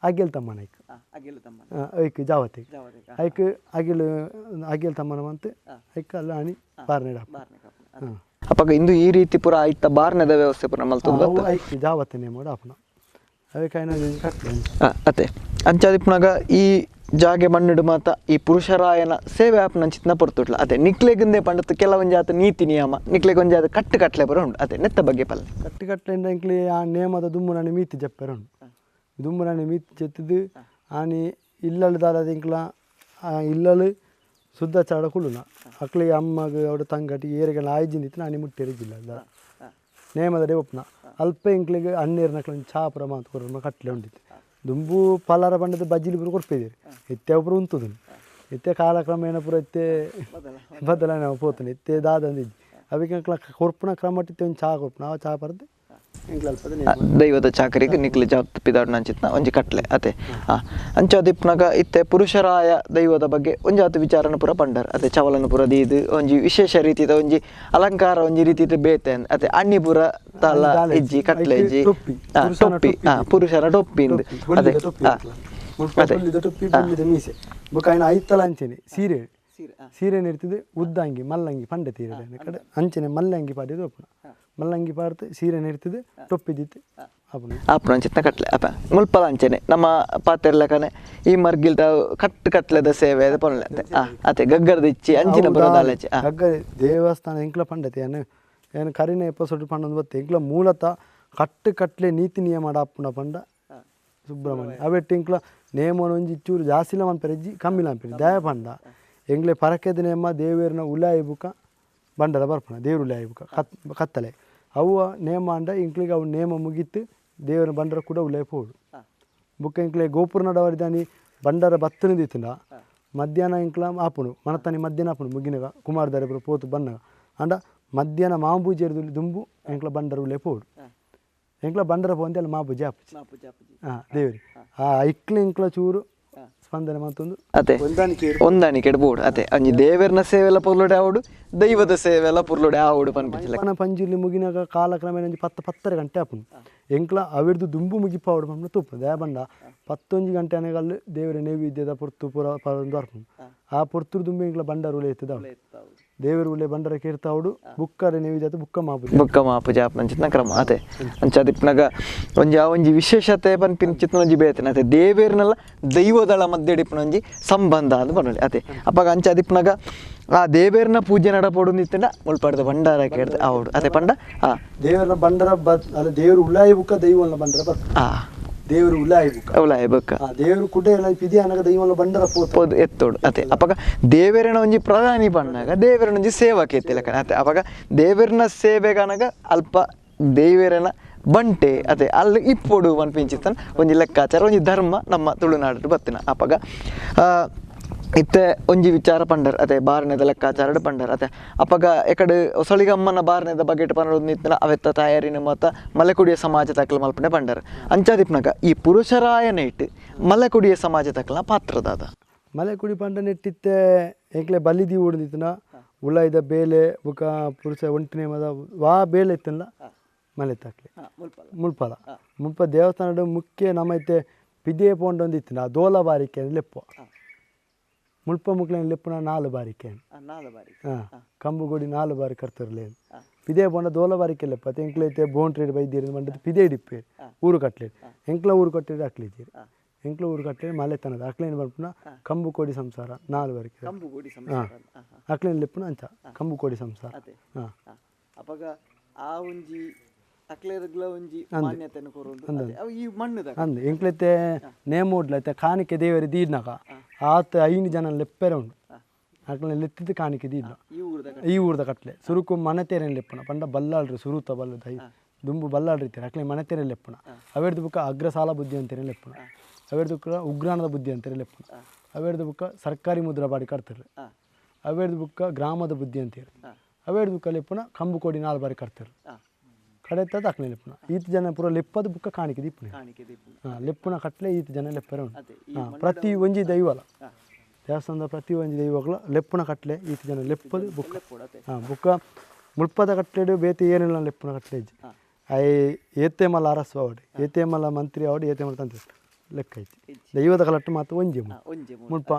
ಅಗೆಲ್ ತಮ್ಮನ ಐಕ್ ಜಾವತೆ ಐಕ್ ಅಗೆಲ್ ತಮ್ಮನ ಮಂತ್ ಐಕ್ ಅಲ್ಲ ಅಣಿ ಬಾರ್ನೆಡ ಅಪ್ಪಗ ಇಂದು ಈ ರೀತಿ ಪುರ ಐತ ಬಾರ್ನೆದ ವ್ಯವಸ್ಥೆ ಪುರ ಮಲ್ತುಂಡು ಐಕ್ ಜಾವತೆ ನೇಮ ಆಪನ ಅವಕೈನ ಅತೆ ಅಂಚಾದಿಪ್ಪನಾಗ ಈ ಜಾಗೆ ಮಣ್ಣಿಡು ಮಾತ ಈ ಪುರುಷರಾಯನ ಸೇವೆ ಆಪನ ಚಿತ್ನ ಪೊರ್ತುಟ್ಲ ಅದೇ ನಿಕ್ಲೆಗಂದೆ ಪಂಡತ್ತು ಕೆಲವೊಂಜಿ ಆತ ನೀತಿ ನಿಯಮ ನಿಕ್ಲೆಗೊಂಜಿ ಆತ ಕಟ್ಟಲೆ ಬರ ಉಂಡು ಅದೇ ನೆತ್ತ ಬಗ್ಗೆ ಪಲ್ಲೆ ಕಟ್ಟುಕಟ್ಲೆಂಡ ಇಂಕ್ಲಿ ಆ ನೇಮದ ದುಮ್ಮುನಾನಿ ಮೀತಿ ಜಪ್ಪೆರ ಉಂಡು ದುಮ್ಮುನಾನಿ ಮೀತಿ ಚೆತ್ತಿದ್ದು ಆನಿ ಇಲ್ಲಲು ದಾರದ ಇಂಕ್ಲ ಇಲ್ಲಲು ಶುದ್ಧ ಚಾಡ ಕುಳುನ ಅಕ್ಲಿಗೆ ಅಮ್ಮಗ ಅವಡ ತಂಗಟಿ ಏರಿಗೆಲ್ಲ ಆಯ್ಜಿಂದಿತ್ತು ನಾನಿ ಮುಟ್ಟೆರಿಗಿಲ್ಲ ನೇಮದ ಒಪ್ಪನ ಅಲ್ಪ ಇಂಕ್ಲಿಗೆ ಅನ್ನೀರ್ನಕ್ಲ ಚಾಪುರ ಮಾತು ಕೊರ ಕಟ್ಲೆ ಉಂಡಿತ್ತು ದುಂಬು ಪಲಾರ ಬಂಡದ ಬಜ್ಜಿಲಿ ಪುರ ಕೊಡ್ಪಿದ್ದೀರಿ ಎತ್ತೆ ಒಬ್ಬರು ಉಂತುದು ಎತ್ತೆ ಕಾಲಕ್ರಮೇಣ ಪುರ ಎತ್ತೆ ಬದಲಾವಣೆ ಪೋತನೆ ಎತ್ತೆ ದಾದಂದಿದ್ದು ಅವಕ್ಕೆ ಕೊರ್ಪುನ ಕ್ರಮ ಇತ್ತೆ ಒಂದು ಚಹಾ ಕೊರ್ಪುನ ಆ ಚಹಾ ಬರದೆ ದೈವದ ಚಾಕರಿಗೆ ನಿಕ್ಲಿ ಜಾಬ್ ಪಿದಾಡ್ ನಂಚಿತ್ನ ಒಂಜಿ ಕಟ್ಲೆ ಅತೆ ಅಂಚಾದಿಪ್ನಾಗ ಇತ್ತೆ ಪುರುಷರಾಯ ದೈವದ ಬಗ್ಗೆ ಒಂಜಿ ಆತು ವಿಚಾರನ ಪುರ ಪಂಡರ್ ಅತೆ ಚವಲನ ಪುರ ದೀದು ಒಂಜಿ ವಿಶೇಷ ರೀತಿದ ಒಂಜಿ ಅಲಂಕಾರ ಒಂಜಿ ರೀತಿದ ಬೇತೆ ಅತೆ ಅಣ್ಣಿ ಪುರ ತಲ ಇಜ್ಜಿ ಕಟ್ಲೆ ಇಜ್ಜಿ ಟೊಪ್ಪಿ ಪುರುಷರ ಟೊಪ್ಪಿ ಅದೇ ಐತಲ ಅಂಚೆನೆ ಸೀರೆ ಇರ್ತದೆ ಉದ್ದಂಗಿ ಮಲ್ಲಂಗಿ ಪಂಡೆ ತೀರದೆ ಕಡೆ ಅಂಚೆನೆ ಮಲ್ಲಂಗಿ ಪಾಡಿದ್ದು ಒಪ್ಪನ ಮಲ್ಲಂಗಿ ಪಾಡ್ತು ಸೀರೆ ಇರ್ತದೆ ಟೊಪ್ಪಿದಿತ್ತು ಅಪ್ಪನ ಚಿತ್ನ ಕಟ್ಲೆ ಅಪ್ಪ ಮುಲ್ಪದ ಅಂಚೆನೆ ನಮ್ಮ ಪಾತೆರ್ಲಕನೆ ಈ ಮರ್ಗಿಲ್ದ ಕಟ್ಲೆದ ಸೇವೆ ಪೊನ್ಲೆ ಅತೆ ಗಗ್ಗರದ ಇಚ್ಚಿ ಅಂಚಿನ ಬರೋದಾಲಚ್ಚಿ ಗಗ್ಗ ದೇವಸ್ಥಾನ ಎಂಕ್ಲ ಪಂಡತೆ ಏನು ಕರಿನ ಎಪ್ಪಸೊಟ್ಟು ಪಂಡ ಬತ್ತೆ ಎಂಕ್ಲ ಮೂಲತಃ ಕಟ್ಲೆ ನೀತಿ ನಿಯಮ ಅಪ್ಪನ ಪಂಡ ಸುಬ್ರಹ್ಮಣ್ಯ ಅವೆಟ್ಟು ಇಂಕ್ಲ ನೇಮನ ಒಂಜಿ ಚೂರು ಜಾಸ್ತಿಲ ಮನ್ಪೆರಜ್ಜಿ ಕಮ್ಮಿಲ ಮನ್ಪೆರಿ ದಯ ಪಂಡ ಎಂಗ್ಲೆ ಪರಕೆದ ನೇಮ ದೇವೇರ್ನ ಉಲಾಯಿ ಬುಕ ಬಂಡದ ಬರ್ಪಣ ದೇವ್ರ ಉಲಾಯಿ ಬುಕ ಕತ್ತಲೆ ಅವು ನೇಮ ಅಂಡ ಇಂಕ್ಲಿಗೆ ಅವು ನೇಮ ಮುಗಿತ್ತು ದೇವರ ಬಂಡರ ಕೂಡ ಉಲಾಯಿ ಪೋಡು ಬುಕ್ಕ ಇಂಕ್ಲೆ ಗೋಪುರ ನಡವರಿದಾನಿ ಬಂಡರ ಬತ್ತನ ದಿತ್ತಿನ ಮಧ್ಯಾಹ್ನ ಇಂಕ್ಲ ಆಪುಣು ಮನತನಿ ಮಧ್ಯಾಹ್ನ ಆಪುಣು ಮುಗಿನಾಗ ಕುಮಾರಧಾರೆ ಪೂರ ಪೋತು ಬನ್ನಾಗ ಅಂಡ ಮಧ್ಯಾಹ್ನ ಮಾಂಬೂಜಿ ಎರ್ದುಲಿ ದುಂಬು ಎಂಕ್ಲ ಬಂಡರ ಉಲೆ ಪೋಡು ಎಂಕ್ಲ ಬಂಡರ ಪೋಂದೆ ಅಲ್ಲಿ ಮಾಬೂಜಿ ಆಪುಜಿ ದೇವ್ರಿ ಇಕ್ಲ ಇಂಕ್ಲ ಚೂರು ಸ್ಪಂದನೆ ಮತ್ತೊಂದು ಅದೇ ಹೊಂದಾಣಿಕೆ ಬೋಡು ಅದೇ ಅಂಜಿ ದೇವರನ ಸೇವೆಲ್ಲ ಪುರ್ಲುಡೆ ಆವಡು ದೈವದ ಸೇವೆಲ್ಲ ಪುರ್ಲುಡೆ ಆವಡು ಪನ್ಪಿಲ್ಲ ಪಂಜಿಲಿ ಮುಗಿನಾಗ ಕಾಲಕ್ರಮೇಣ ಒಂಜಿ 10 ಗಂಟೆ ಆಪುಂಡು ಎಂಕ್ಲ ಅವಿರ್ದು ದುಂಬು ಮುಗಿಪಾವಡು ಪಂಡ ತುಪ್ಪು ದೇ ಬಂಡ 11 ಗಂಟೆ ಅನೆಗಲ್ಲು ದೇವರ ನೈವೇದ್ಯದ ಪುರ್ತು ಪುರ ಪರೊಂದು ಅರ್ಪುಂಡು ಆ ಪುರ್ತುರು ದುಂಬು ಎಂಕ್ಲ ಬಂಡಾರ ಉಲೆ ಎತ್ತದ ದೇವರು ಉಲೆ ಬಂಡರ ಕೇರ್ತಾವಡು ಬುಕ್ಕರ ನೈವೇದ್ಯ ಬುಕ್ಕ ಮಾಪು ಜಾಪ ಅಂಚಿತ್ನ ಕ್ರಮ ಅದೇ ಅಂಚಾದಿಪ್ನಾಗ ಒಂಜಿ ವಿಶೇಷತೆ ಪನ್ಪಿನ ಚಿತ್ನ ಒಂಜಿ ಬೇತನ ಅದೇ ದೇವೇರ್ನೆಲ್ಲ ದೈವದಳ ಮಧ್ಯೆ ಡಿಪ್ನ ಒಂಜಿ ಸಂಬಂಧ ಅಂತ ಬರಲಿ ಅದೇ ಅಪ್ಪಾಗ ಅಂಚಾದಿಪ್ನಾಗ ಆ ದೇವೇರ್ನ ಪೂಜೆ ನಡಪೋಡು ನಿಂತಿನ ಮುಳ್ಪಾಡ್ದ ಭಂಡಾರ ಕೇಳ್ದೆ ಅವಡು ಅದೇ ಪಂಡ ದೇವರ ಬಂಡರ ಅಲ್ಲ ದೇವರು ಉಲಾಯಿ ಬುಕ್ಕ ದೈವನ ಬಂಡರ ದೇವರು ಉಲಾಯಿ ಬುಕ್ಕ ದೇವರು ಕುಡೆ ಪಿದಿ ಅನಗ ದೈವನ ಬಂಡರ ಪೋದು ಎತ್ತೋಡು ಅದೇ ಅಪ್ಪಾಗ ದೇವೇರನ ಒಂಜಿ ಪ್ರಧಾನಿ ಬಣ್ಣಾಗ ದೇವೇರನ ಒಂಜಿ ಸೇವಕ ಎತ್ತಿಲಕ ಅದೇ ಅವಾಗ ದೇವೇರನ ಸೇವೆಗನಗ ಅಲ್ಪ ದೇವೇರನ ಬಂಟೆ ಅದೇ ಅಲ್ಲಿ ಇಪ್ಪೋಡು ಅನ್ಪಿಂಚಿತ್ತನ ಒಂಜಿ ಲೆಕ್ಕಾಚಾರ ಒಂಜಿ ಧರ್ಮ ನಮ್ಮ ತುಳುನಾಡು ಬತ್ತಿನ ಅಪ್ಪಾಗ ಇತ್ತೆ ಒಂಜಿ ವಿಚಾರ ಪಂಡರ್ ಅದೇ ಬಾರ್ನೆದ ಲೆಕ್ಕಾಚಾರ ಪಂಡರ್ ಅದೇ ಅಪ್ಪಗ ಎಕಡೆ ಹೊಸಳಿಗಮ್ಮನ ಬಾರ್ನೆದ ಬಗೆಟ್ ಪನ್ನೋದು ನಿಂತನ ಅವೆತ್ತ ತಯಾರಿನ ಮತ್ತ ಮಲೆಕುಡಿಯ ಸಮಾಜ ತಕ್ಕಲ ಮಲ್ಪನೆ ಪಂಡರ್ ಅಂಚಾದಿಪ್ನಾಗ ಈ ಪುರುಷರಾಯನ ಇಟ್ಟು ಮಲೆಕುಡಿಯ ಸಮಾಜ ತಕ್ಕಲ ಪಾತ್ರದಾದ ಮಲೆಕುಡಿ ಪಂಡ ನೆಟ್ಟಿತ್ತೆ ಎಂಕ್ಲೆ ಬಲಿದಿ ಓಡಿದಿತ್ತನ ಉಳ್ಳಾಯ್ದ ಬೇಲೆ ಬುಕ ಪುರುಷ ಒಂಟಿನೇ ಮದ ವಾ ಬೇಲೆ ಇತ್ತಲ್ಲ ಮಲೆ ತಕ್ಲೆ ಮುಲ್ಪ ದೇವಸ್ಥಾನದ ಮುಖ್ಯ ನಮ್ಮೈತೆ ಪಿದೇ ಪೋಂಡ ಒಂದಿತ್ತಿನ ದೋಲ ಬಾರಿಕೆ ಲೆಪ್ಪು ಮುಲ್ಪ ಮುಕ್ಲೇನು ಲೆಪ್ಪುನ 4 ಬಾರಿಕೆ ಕಂಬುಗೋಡಿ 4 ಬಾರಿ ಕರ್ತಿರ್ಲೇನು ಪಿದೇ ಪೋಂಡ ದೋಲ ಬಾರಿಕೆ ಲೆಪ್ಪ ಎಂಕ್ಲೈತೆ ಬೋಂಟ್ರೇಡ್ ಬೈದ್ದೀರಿ ಮಂಡದ ಪಿದೇ ಡಿಪ್ಪೇರಿ ಊರು ಕಟ್ಲೇರಿ ಎಂಕ್ಲ ಊರು ಕಟ್ಟಿರಿ ಅಕ್ಲಿದ್ದೀರಿ ಎಂಕ್ಲ ಊರು ಕಟ್ಟಿರಿ ಮಲೆ ತನದ ಅಕ್ಲೇನು ಬರ್ಪುನ ಕಂಬು ಕೋಡಿ ಸಂಸಾರ 4 ಬಾರಿಕೆ ಅಕ್ಲೇನು ಲೆಪ್ಪುನ ಅಂಚ ಕಂಬು ಕೋಡಿ ಸಂಸಾರ ಅಪಗ ಆ ಒಂಜಿ ಅಕ್ಲೇರ್ಗ್ಲ ಒಂಜಿ ಮಾನ್ಯತೆನ ಕೊರೋದು ಅವು ಈ ಮಣ್ಣದ ಅಂದೆ ಎಂಕ್ಲೈತೆ ನೇಮೋಡ್ಲೈತೆ ಕಾಣಿಕೆ ದೇವರಿ ದೀಡ್ನಕ ಆತ 5 ಜನ ಲೆಪ್ಪೆರ ಉಂಡು ಅಕ್ಲ ಲೆತ್ತಿದ್ದು ಕಾಣಿಕೆ ದೀಡ್ನ ಈ ಊರ್ದ ಕಟ್ಲೆ ಸುರುಕು ಮನೆತೇರೇನು ಲೆಪ್ಪನ ಪಂಡ ಬಲ್ಲಾಳ್ರಿ ಸುರುತ ಬಲ್ಲದ ದುಂಬು ಬಲ್ಲಾಳ್ರಿತಾರೆ ಅಕ್ಲೆ ಮನೆತೇರೆ ಲೆಪ್ಪನ ಅವೇರ್ದು ಬುಕ್ಕ ಅಗ್ರಸಾಲ ಬುದ್ಧಿ ಅಂತಾರೆ ಲೆಪ್ಪನ ಅವೇರ್ದು ಬುಕ್ಕ ಉಗ್ರಾಣದ ಬುದ್ಧಿ ಅಂತಾರೆ ಲೆಪ್ಪನ ಅವೇರ್ದು ಬುಕ್ಕ ಸರ್ಕಾರಿ ಮುದ್ರಾ ಬಾಡಿ ಕಟ್ತಾರೆ ಅವೇರ್ದು ಬುಕ್ಕ ಗ್ರಾಮದ ಬುದ್ಧಿ ಅಂತೀರಿ ಅವೇರ್ದು ಬುಕ್ಕ ಲೆಪ್ಪನ ಕಂಬು ಕೋಡಿ 4 ಬಾರಿ ಕಟ್ತಾರೆ ಕಡೆತದ ಅಕ್ಲೆ ಲೆಪ್ಪನ ಈತ ಜನ ಪೂರ ಲೆಪ್ಪದ ಬುಕ್ಕ ಕಾಣಿಕೆ ದೀಪನ ಲೆಪ್ಪನ ಕಟ್ಲೆ ಈತ ಜನ ಲೆಪ್ಪರ ಉಂಟು ಪ್ರತಿ ಒಂಜಿ ದೈವಲ ದೇವಸ್ಥಾನದ ಪ್ರತಿ ಒಂಜಿ ದೈವಗಳ ಲೆಪ್ಪನ ಕಟ್ಲೆ ಈತ ಜನ ಲೆಪ್ಪದು ಬುಕ್ಕ ಬುಕ್ಕ ಮುಳ್ಪದ ಕಟ್ಲೆಡು ಬೇತೆ ಏನಿಲ್ಲ ಲೆಪ್ಪನ ಕಟ್ಲೆ ಏತೆ ಮಲ್ಲ ಅರಸು ಅವಡು ಏತೆ ಮಲ್ಲ ಮಂತ್ರಿ ಅವಡು ಏತೆ ಮಲ್ಲ ತಂತ್ರಿ ಲೆಕ್ಕ ಐತಿ ದೈವದ ಕಲಟ್ಟು ಮಾತು ಒಂಜಿ ಮುಳ್ಪ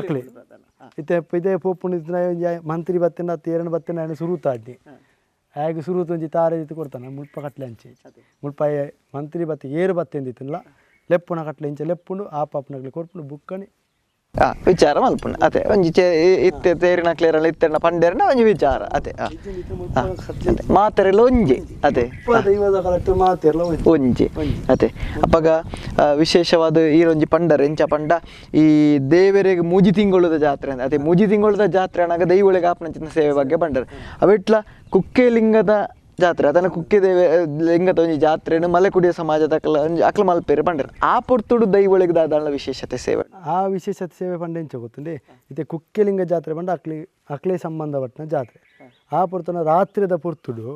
ಅಕ್ಲೆ ಇತ್ತೆ ಇದೇ ಪೋಪುಣ ಮಂತ್ರಿ ಬತ್ತಿನ ತೇರಣ ಬತ್ತಿನ ಸುರುತಾಡ್ನಿ ಹಾಗೆ ಸುರುತ ಒಂಜಿ ತಾರೆ ಇತ್ತು ಕೊಡ್ತಾನೆ ಮುಳ್ಪ ಕಟ್ಲೆ ಅಂಚೆ ಮುಳ್ಪ ಮಂತ್ರಿ ಬತ್ತಿ ಏರು ಬತ್ತೆ ಅಂದಿತ್ತಲ್ಲ ಲೆಪ್ಪುಣ ಕಟ್ಲೆ ಇಂಚೆ ಲೆಪ್ಪುಂಡು ಆ ಪಾಪನಗ್ಲಿ ಕೊಡ್ಪುಂಡು ಬುಕ್ಕಣಿ ವಿಚಾರ ಮಲ್ಪುಂಡು ಅದೇ ಒಂಜಿ ಇತ್ತೆ ತೇರಿನ ಕ್ಲೇರಲ್ಲ ಇತ್ತೆರ್ನ ಪಂಡೇರ್ನ ಒಂಜಿ ವಿಚಾರ ಅದೇ ಮಾತೆರೆಲ್ಲ ಒಂಜಿ ಅದೇ ದೈವದ ಕಲಟ್ಟು ಮಾತೆರ್ಲ ಒಂಜಿ ಅದೇ ಅಪ್ಪಗ ವಿಶೇಷವಾದ ಈರೊಂಜಿ ಪಂಡರ್ ಎಂಚ ಪಂಡ ಈ ದೇವರಿಗೆ ಮೂಜಿ ತಿಂಗೊಳದ ಜಾತ್ರೆ ಅದೇ ಮೂಜಿ ತಿಂಗೊಳದ ಜಾತ್ರೆ ಅನ್ನಾಗ ದೈವಳಿಗೆ ಆಪನಂಚಿನ ಸೇವೆ ಬಗ್ಗೆ ಪಂಡರ್ ಅವಿಟ್ಲ ಕುಕ್ಕೆ ಲಿಂಗದ ಜಾತ್ರೆ ಅದನ್ನ ಕುಕ್ಕೆ ದೇವ ಲಿಂಗದ ಒಂಜಿ ಜಾತ್ರೆನು ಮಲೆಕುಡಿಯ ಸಮಾಜದ ಅಕ್ಲ ಮಲ್ಪೇರು ಪಂಡರ್ ಆ ಪೊರ್ತುಡು ದೈವಳಿಗೆ ದಾದಾಳ ವಿಶೇಷತೆ ಸೇವೆ ಆ ವಿಶೇಷತೆ ಸೇವೆ ಪಂಡ ಎಂಚ ಗೊತ್ತುಂಡೆ ಇತ್ತೆ ಕುಕ್ಕೆ ಲಿಂಗ ಜಾತ್ರೆ ಪಂಡ ಅಕ್ಲೆ ಸಂಬಂಧಪಟ್ಟನ ಜಾತ್ರೆ ಆ ಪೊರ್ತನ ರಾತ್ರಿದ ಪೊರ್ತುಡು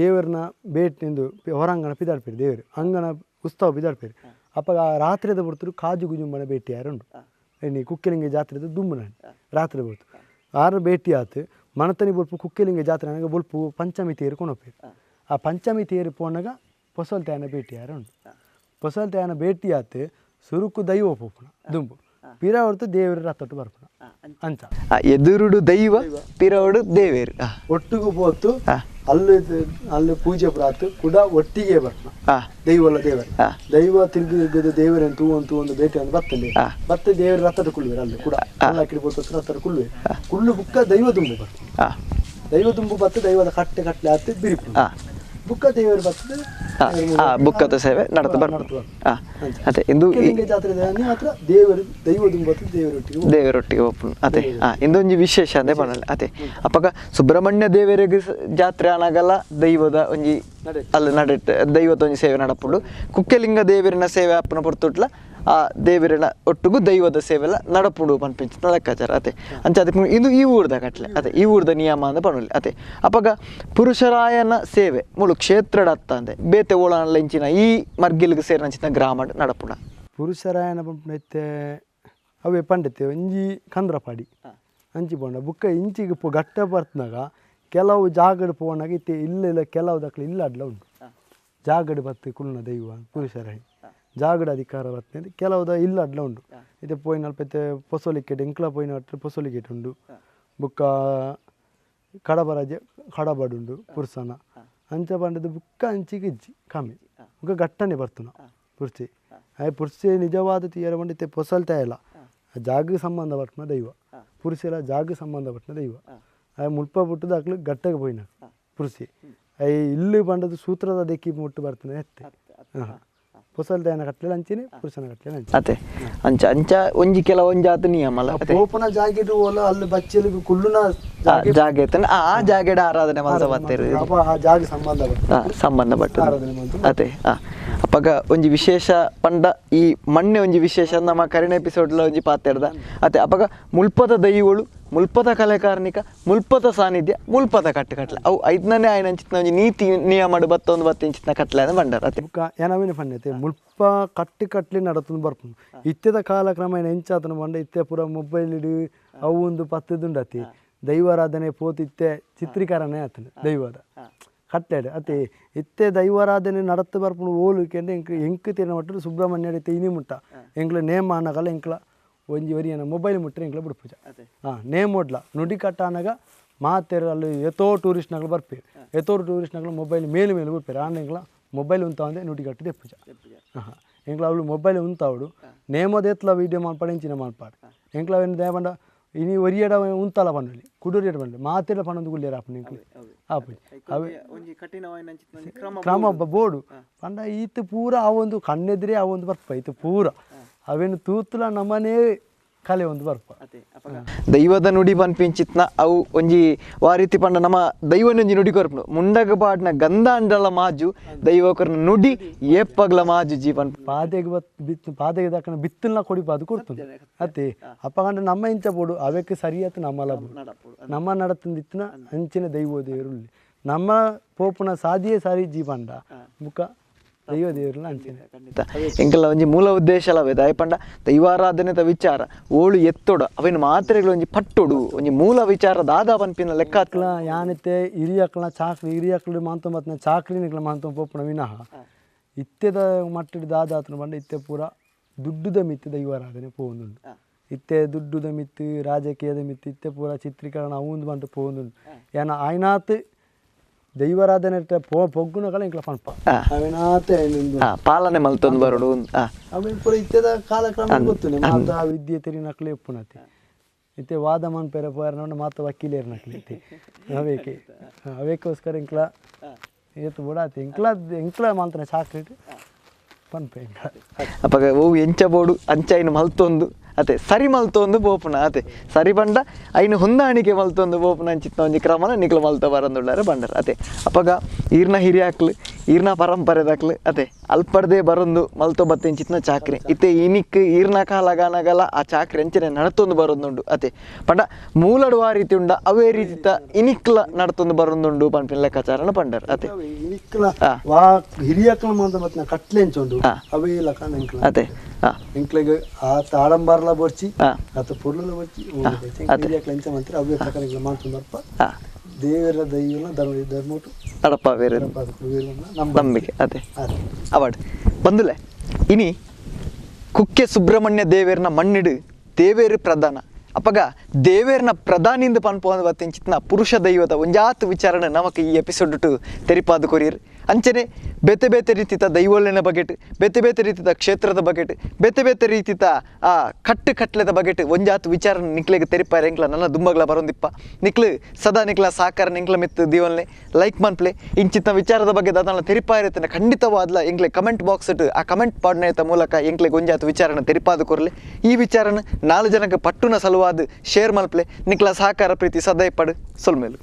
ದೇವರನ್ನ ಬೇಟ್ನಿಂದು ಹೊರಾಂಗಣ ಪಿದಾಡ್ಪೇರಿ ದೇವರು ಅಂಗಣ ಉತ್ಸವ ಪಿದಾಡ್ಪೇರಿ ಅಪ್ಪ ಆ ರಾತ್ರಿದ ಪೊರ್ತುಡು ಕಾಜು ಗುಜುಂಬನ ಭೇಟಿ ಯಾರುಂಡು ಎಣ್ಣಿ ಕುಕ್ಕೆಲಿಂಗ ಜಾತ್ರೆದ ದುಂಬುನ ರಾತ್ರಿ ಪೊರ್ತು ಆರು ಭೇಟಿ ಆತು ಮನತನಿ ಬೊಲ್ಪು ಕುಕ್ಕೆಲಿಂಗ ಜಾತ್ರೆ ನನಗೆ ಬೊಲ್ಪು ಪಂಚಮಿ ತೇರು ಕೊನೊಪ್ಪೇರು ಆ ಪಂಚಮಿ ತೇರು ಪೋನಾಗ ಪೊಸಲ್ತಾಯನ ಭೇಟಿ ಯಾರುಂಡು ಪೊಸಲ್ತಾಯನ ಭೇಟಿ ಆತು ಸುರುಕು ದೈವ ಪೋಪುನ ದುಂಬು ಪಿರ ಹೊರತು ದೇವರು ರತ್ತೊಟ್ಟು ಬರ್ಪುನ ಅಂಚ ಎದುರುಡು ದೈವ ಪಿರವಡು ದೇವೇರು ಒಟ್ಟಿಗೂ ಪೋತು ಅಲ್ಲಿ ಪೂಜೆ ಪ್ರಾತು ಕೂಡ ಒಟ್ಟಿಗೆ ಬರ್ಪುನ ದೈವಲ್ಲ ದೇವರು ದೈವ ತಿರುಗಿದ ದೇವರೇನು ತೂವಂತು ಒಂದು ಭೇಟಿ ಅಂತ ಬರ್ತದೆ ಮತ್ತೆ ದೇವರು ರಥದ ಕುಳ್ಳುವೇರು ಅಲ್ಲಿ ಕೂಡ ಹಾಕಿ ಬೋತ ರಥದ ಕುಳ್ಳುವೆ ಕುಳ್ಳು ಬುಕ್ಕ ದೈವ ದುಂಬು ಬರ್ತದೆ ದೈವ ದುಂಬು ಬತ್ತು ದೈವದ ಕಟ್ಟೆ ಆತು ಬಿರಿಪು ಬುಕ್ಕ ದೇವರು ಬರ್ತದೆ ಬುಕ್ಕದ ಸೇವೆ ನಡತ ಬರ್ಬೋದು ಅದೇ ಇಂದು ಜಾತ್ರೆ ಮಾತ್ರ ದೇವರು ದೈವ ದುಂಬತ್ತು ದೇವರೊಟ್ಟಿಗೆ ಒಪ್ಪು ಅದೇ ಇಂದೊಂಜಿ ವಿಶೇಷ ಅದೇ ಬಣ್ಣಲ್ಲ ಅದೇ ಅಪ್ಪಗ ಸುಬ್ರಹ್ಮಣ್ಯ ದೇವರಿಗೆ ಜಾತ್ರೆ ಆನಾಗಲ್ಲ ದೈವದ ಒಂಜಿ ಅಲ್ಲಿ ನಡೆ ದೈವದ ಒಂಜಿ ಸೇವೆ ನಡಪುಡು ಕುಕ್ಕೆಲಿಂಗ ದೇವರಿನ ಸೇವೆ ಅಪ್ಪನ ಪೊರ್ತುಟ್ಲ ಆ ದೇವರಿನ ಒಟ್ಟಿಗೂ ದೈವದ ಸೇವೆಲ್ಲ ನಡಪುಡು ಪನ್ಪಿಂಚಿನ ಲೆಕ್ಕಾಚಾರ ಅತೆ ಅಂಚ ಅದಕ್ಕೆ ಇದು ಈ ಊರ್ದ ಕಟ್ಲೆ ಅತೆ ಈ ಊರ್ದ ನಿಯಮ ಅಂದ ಪಣುಲಿ ಅತೆ ಅಪಗ ಪುರುಷರಾಯನ ಸೇವೆ ಮುಳು ಕ್ಷೇತ್ರಡ ಅತ್ತ ಅಂದೆ ಬೇತೆ ಓಳಾನಲ್ಲ ಇಂಚಿನ ಈ ಮರ್ಗಿಲ್ಗೆ ಸೇರಿನ ಗ್ರಾಮ ನಡಪುಣ ಪುರುಷರಾಯನ ಪಂಪನೈತೆ ಅವೇ ಪಂಡಿತೆ ಒಂಜಿ ಕಂದ್ರಪಾಡಿ ಅಂಚಿ ಪೋಂಡ ಬುಕ್ಕ ಇಂಚಿಗೆ ಗಟ್ಟ ಬರ್ತನಾಗ ಕೆಲವು ಜಾಗಡ್ ಪೋನಾಗ ಇತ್ತೆ ಇಲ್ಲ ಕೆಲವು ದಕ್ಲೆ ಇಲ್ಲ ಅಡ್ಲ ಉಂಟು ಜಾಗಡ್ ಬತ್ತೆ ಕುಲ್ನ ದೈವ ಪುರುಷರಾಯಿ ಜಾಗಡ ಅಧಿಕಾರ ಬರ್ತದೆ ಕೆಲವುದ ಇಲ್ಲ ಅಡ್ಲ ಉಂಟು ಇದು ಪೋಯಿನಲ್ಪೈತೆ ಪೊಸೊಲಿಕೆಟ್ ಎಂಕ್ಲ ಪೋಯಿನ ಪೊಸೊಲಿಕೆಟ್ ಉಂಡು ಬುಕ್ಕ ಕಡಬರಾಜ ಕಡಬಡುಂಡು ಪುರುಷನ ಅಂಚ ಬಂಡದ ಬುಕ್ಕ ಅಂಚಿಗೆ ಇಜ್ಜಿ ಕಮ್ಮಿ ಬುಕ್ಕ ಗಟ್ಟನೆ ಬರ್ತನ ಪುರ್ಚಿ ಪುರ್ಚಿ ನಿಜವಾದ ತೀರ ಬಂಡಿತ್ತೆ ಪೊಸಲ್ತಾ ಇಲ್ಲ ಜಾಗ ಸಂಬಂಧಪಟ್ಟನ ದೈವ ಪುರುಷರ ಜಾಗ ಸಂಬಂಧಪಟ್ಟನ ದೈವ ಮುಲ್ಪ ಬಿಟ್ಟದ ಅಕ್ಲು ಗಟ್ಟಗೆ ಪೋಯಿನ ಪುರುಷಿ ಇಲ್ಲಿ ಬಂಡದು ಸೂತ್ರದ ದೆಕ್ಕಿ ಮುಟ್ಟು ಬರ್ತದೆ ಎತ್ತೆ ಪೊಸಲ್ತಾಯನ ಕಟ್ಲೆ ಅಂಚಿನಿ ಪುರುಷನ ಕಟ್ಲೆ ಅಂಚಿ ಅತೆ ಅಂಚ ಅಂಚ ಒಂಜಿ ಕೆಲ ಒಂಜಾತ ನಿಯಮ ಅಲ್ಲ ಪೋಪನ ಜಾಗೆಡು ಓಲ ಅಲ್ಲಿ ಬಚ್ಚಲಿಗೆ ಕುಲ್ಲುನ ಜಾಗ ಐತನ ಆ ಜಾಗೆಡ ಆರಾಧನೆ ಮಲ್ಸ ಬತ್ತೇರು ಆ ಜಾಗ ಸಂಬಂಧಪಟ್ಟ ಸಂಬಂಧಪಟ್ಟ ಅತೆ ಅಪ್ಪಗ ಒಂಜಿ ವಿಶೇಷ ಪಂಡ ಈ ಮಣ್ಣೆ ಒಂಜಿ ವಿಶೇಷ ನಮ್ಮ ಕರಿಣ ಎಪಿಸೋಡ್ಲ ಒಂಜಿ ಪಾತೆರ್ದ ಅತೆ ಅಪ್ಪಗ ಮುಲ್ಪದ ದೈವಳು ಮುಲ್ಪದ ಕಲೆಕಾರ್ಣಿಕ ಮುಲ್ಪದ ಸಾನ್ನಿಧ್ಯ ಮುಲ್ಪದ ಕಟ್ಟಲೆ ಅವು ಐದನೇ ಆಯ್ನ ಅಂಚಿತ್ನ ಒಂಜಿ ನೀತಿ ನಿಯಮಡು ಬತ್ತೊಂದು ಬತ್ತಿಂಚಿತ್ನ ಕಟ್ಲೆ ಅಂದ ಬಂಡಾರ ಅತೆ ಏನವಿನ ಪಂಡೈತೆ ಮುಲ್ಪ ಕಟ್ಲಿ ನಡತಂದು ಬರ್ಪುಂಡು ಇತ್ತೆದ ಕಾಲಕ್ರಮೇಣ ಎಂಚಾತನ ಬಂಡ ಇತ್ತೆ ಪೂರ ಮೊಬೈಲ್ ಇಡು ಅವು ಒಂದು ಪತ್ತದುಂಡತಿ ದೈವಾರಾಧನೆ ಪೋತಿತ್ತೆ ಚಿತ್ರೀಕರಣೆ ಆತನ ದೈವದ ಕಟ್ಟಾಡು ಅತ್ತೆ ಇತ್ತೆ ದೈವಾರಾಧನೆ ನಡತ್ತು ಬರ್ಪುಂಡು ಓಲುಕೆ ಎಂಕ್ ತಿನ್ನ ಮಟ್ಟ ಸುಬ್ರಹ್ಮಣ್ಯ ಅಡಿತೆ ಇನಿ ಮುಟ್ಟ ಎಂಕ್ಲ ನೇಮ ಅನ್ನಗಲ್ಲ ಎಂಕ್ಲ ಒಂಜಿ ವರಿಯನ ಮೊಬೈಲ್ ಮುಟ್ಟರೆ ಎಂಕ್ಲ ಬಿಡ್ಪೂಜ ನೇಮ್ ಓಡ್ಲ ನುಡಿ ಕಟ್ಟ ಅನ್ನಗ ಮಾತೇರು ಅಲ್ಲಿ ಎತ್ತೋ ಟೂರಿಸ್ಟ್ನಗಳು ಬರ್ಪೇರು ಎತ್ತೋ ಟೂರಿಸ್ಟ್ನಗಳು ಮೊಬೈಲ್ ಮೇಲೆ ಬಿಡ್ಪೇರು ಆಂಡ ಎಂಕ್ಲ ಮೊಬೈಲ್ ಉಂತಾವಂದೆ ನುಡಿ ಕಟ್ಟಿದೆ ಪೂಜ ಎಂಕ್ಲ ಅವಳು ಮೊಬೈಲ್ ಉಂತಾವಡು ನೇಮದ ಎತ್ಲ ವೀಡಿಯೋ ಮಾಡ್ಪಾಡು ಎಂಚಿನ ಮಾಡ್ಪಾಡು ಎಂಕ್ಲ ಏನು ದೇವಂಡ ಇನಿ ಒರಿಯಡ ಉಂತಲ್ಲ ಪಂಡಲಿ ಕುಡೂರಿಯಡ ಪಂಡ ಮಾತೆಲ್ಲ ಪಣ್ಣೊಂದು ಗುಳ್ಳಿಯರ ಆಪಣ ಎಂಕ್ಲ ಆಪು ಅವೇ ಕ್ರಮ ಬೋಡು ಪಂಡ ಈತ ಪೂರ ಅವೊಂದು ಕಣ್ಣೆದ್ರೆ ಅವೊಂದು ಬರ್ಪ ಈತ ಪೂರ ಅವೇನು ತೂತಲ ನಮ್ಮನೇ ಕಲೆ ಒಂದು ಬರ್ಪ ದೈವದ ನುಡಿ ಪನ್ಪಿಂಚಿತ್ನ ಅವು ಒಂಜಿ ವಾರೀತಿ ಪಂಡ ನಮ್ಮ ದೈವನೊಂಜಿ ನುಡಿ ಕೊರ್ಪುಂಡು ಮುಂಡಗ ಪಾಡ್ನ ಗಂಧ ಅಂಡಲ ಮಾಜು ದೈವಕರ್ನ ನುಡಿ ಏಪ್ಪಗ್ಲ ಮಾಜು ಜೀವನ್ ಪಾದೆಗೆ ದಕ್ಕನ ಬಿತ್ತಲ್ನ ಕೊಡಿಪಾದು ಕೊಡ್ತುಂಡು ಅತ್ತೆ ಅಪ್ಪಗಂಡ ನಮ್ಮ ಇಂಚ ಬೋಡು ಅವಕ್ಕೆ ಸರಿಯಾತ ನಮ್ಮಲ ನಮ್ಮ ನಡತಂದಿತ್ತಿನ ಅಂಚಿನ ದೈವ ದೇವರು ನಮ್ಮ ಪೋಪುನ ಸಾದಿಯೇ ಸಾರಿ ಜೀವಂಡ ಮುಖ ದೈವ ದೇವರಲ್ಲ ಅಂಚಿನ ಎಂಕಲ್ಲ ಒಂಜಿ ಮೂಲ ಉದ್ದೇಶ ಅಲ್ಲವೇ ದಯಪಂಡ ದೈವಾರಾಧನೆದ ವಿಚಾರ ಓಳು ಎತ್ತೊಡ ಅವೇನು ಮಾತ್ರೆಗಳು ಒಂಜಿ ಪಟ್ಟೊಡು ಒಂಜಿ ಮೂಲ ವಿಚಾರ ದಾದ ಪನ್ಪಿನ ಲೆಕ್ಕ ಯಾನಿತ್ತೆ ಹಿರಿಯಕ್ಕಳ ಚಾಕ್ರಿ ಹಿರಿಯಕ್ಕಳು ಮಾತೊಂಬತ್ನ ಚಾಕ್ರಿನಿಗಳ ಮಾತೊಂಬ ಪೋಪುನ ವಿನಃ ಇತ್ತೆದ ಮಟ್ಟಿದ ದಾದಾತನ ಬಂಡ ಇತ್ತೆ ಪೂರ ದುಡ್ಡುದ ಮಿತ್ತು ದೈವಾರಾಧನೆ ಪೋವುಂದುಂಡು ಇತ್ತೆ ದುಡ್ಡುದ ಮಿತ್ತು ರಾಜಕೀಯದ ಮಿತ್ತು ಇತ್ತೆ ಪೂರ ಚಿತ್ರೀಕರಣ ಅವಂದು ಬಂಟು ಪೋವುಂದುಂಡು ಏನ ಆಯ್ನಾತ್ ದೈವಾರಾಧನೆ ಪೊಗ್ಗುನಗಳ ಇಂಕ್ಲ ಪನ್ಪ ಅವೇನಾತೆ ಪಾಲನೆ ಮಲ್ತೊಂದು ಬರೋಡು ಅವೇನು ಪೂರ ಇತ್ತೆದ ಕಾಲಕ್ರಮ ಗೊತ್ತು ಮಾತ ವಿದ್ಯೆ ತೆರಿ ನಕ್ಲೆ ಎಪ್ಪುನತಿ ಇತ್ತೆ ವಾದ ಮನ್ಪೇರ ಪೋಯರ ನೋಡ ಮಾತ ವಕೀಲೇರು ನಕ್ಲಿತಿ ಅವೇಕೋಸ್ಕರ ಇಂಕ್ಲ ಏತು ಬಿಡಾತಿ ಇಂಕ್ಲ ಮಾತ್ರ ಸಾಕ್ರಿಟ್ಟು ಪನ್ಪೆ ಇಂಕ್ಲ ಅಪ್ಪಗ ಓ ಎಂಚ ಬೋಡು ಅಂಚ ಇನ್ನು ಮಲ್ತೊಂದು ಅತೆ ಸರಿ ಮಲ್ತೊಂದು ಬೋಪುನ ಅತೆ ಸರಿ ಬಂಡ ಐನು ಹೊಂದಾಣಿಕೆ ಮಲ್ತೊಂದು ಬೋಪುನ ಅಂಚಿತ್ನ ಒಂಜಿ ಕ್ರಮನ ನಿಕ್ಲು ಮಲ್ತ ಬರಂದುಳ್ಳಾರೆ ಬಂಡರ್ ಅತೆ ಅಪ್ಪಗ ಈರ್ನ ಹಿರಿಯಾಕ್ಲು ಈರ್ನ ಪರಂಪರೆದಾಕ್ಲು ಅತೆ ಅಲ್ಪಡ್ದೆ ಬರೊಂದು ಮಲ್ತೊ ಬತ್ತೆಂಚಿತ್ನ ಚಾಕ್ರಿ ಇತ್ತೆ ಇನಿಕ್ ಈರ್ನ ಕಾಲಗಾನಗಲ ಆ ಚಾಕ್ರಿ ಅಂಚನೆ ನಡತೊಂದು ಬರೊಂದುಂಡು ಅತೆ ಪಂಡ ಮೂಲಡು ಆ ರೀತಿ ಉಂಡ ಅವೇ ರೀತಿತ ಇನಿಕ್ಲ ನಡತೊಂದು ಬರೊಂದುಂಡು ಪನ್ಪಿನ ಲೆಕ್ಕಾಚಾರನ ಪಂಡರ್ ಅತೆ ಹಿರಿಯಕ್ಕಳ ಮಾತ ಮತ್ನ ಕಟ್ಲೆ ಎಂಚೊಂಡು ಅವೇ ಲಕನ ಅತೆ ಇಂಕ್ಲೆಗೆ ಆತ ಆಡಂಬರ್ಲ ಬರ್ಚಿ ಆತ ಪೊರ್ಲ ಬರ್ಚಿ ಹಿರಿಯಕ್ಕಳ ಎಂಚ ಮಂತ್ರ ಅವೇ ಪ್ರಕಾರ ಇಂಕ್ಲ ಮಾಡ್ಕೊಂಡಪ್ಪ ದೇವರ ದೈವನ ಧರ್ಮೋಟು ಅಡಪ್ಪ ಬೇರೆ ನಂಬಿಕೆ ಅದೇ ಅವಾರ್ಡ್ ಬಂದುಲೆ ಇನಿ ಕುಕ್ಕೆ ಸುಬ್ರಹ್ಮಣ್ಯ ದೇವೇರ್ನ ಮಣ್ಣಿಡು ದೇವೇರು ಪ್ರಧಾನ ಅಪ್ಪಗ ದೇವೇರ್ನ ಪ್ರಧಾನಿಂದ ಪನ್ಪೋಂದು ಬತ್ತೆಂಚಿತ್ನ ಪುರುಷ ದೈವದ ಒಂಜಾತ್ ವಿಚಾರಣೆ ನಮಕ್ ಈ ಎಪಿಸೋಡ್ ಟು ತೆರಿಪಾದು ಕೊರಿಯರ್ ಅಂಚನೆ ಬೇತೆ ಬೇತೆ ರೀತಿತ ದೈವೋಲೆನ ಬಗೆಟ್ ಬೇತೆ ಬೇತೆ ರೀತಿತ ಕ್ಷೇತ್ರದ ಬಗೆಟ್ ಬೇತೆ ಬೇತೆ ರೀತಿತ ಆ ಕಟ್ಲೆದ ಬಗೆಟ್ ಒಂಜಾತ್ ವಿಚಾರ ನಿಕ್ಲೆಗೆ ತೆರಿಪಾರ ಎಂಕ್ಲ ನನ್ನ ದುಂಬಗ್ಲ ಬರೊಂದಿಪ್ಪ ನಿಕ್ಲು ಸದಾ ನಿಕ್ಲ ಸಾಕಾರ ನಿಕ್ಲ ಮಿತ್ತು ದೀವನ್ಲೆ ಲೈಕ್ ಮನ್ಪ್ಲೆ ಇಂಚಿತ್ನ ವಿಚಾರದ ಬಗ್ಗೆ ದಾದನ ತೆರಿಪಾಯಿರತ್ತನ ಖಂಡಿತವಾದ್ಲ ಎಂಕ್ಲೆ ಕಮೆಂಟ್ ಬಾಕ್ಸ್ ಇಟ್ಟು ಆ ಕಮೆಂಟ್ ಪಾಡ್ನೇತ ಮೂಲಕ ಎಂಕ್ಲೆಗೆ ಒಂಜಾತ್ ವಿಚಾರನ ತೆರಿಪಾದು ಕೊರ್ಲೆ ಈ ವಿಚಾರನ 4 ಜನಕ್ಕೆ ಪಟ್ಟುನ ಸಲುವಾದ ಶೇರ್ ಮಲ್ಪ್ಲೆ ನಿಕ್ಲ ಸಹಕಾರ ಪ್ರೀತಿ ಸದಾ ಇಪ್ಪಡು ಸೊಲ್ಮೇಲು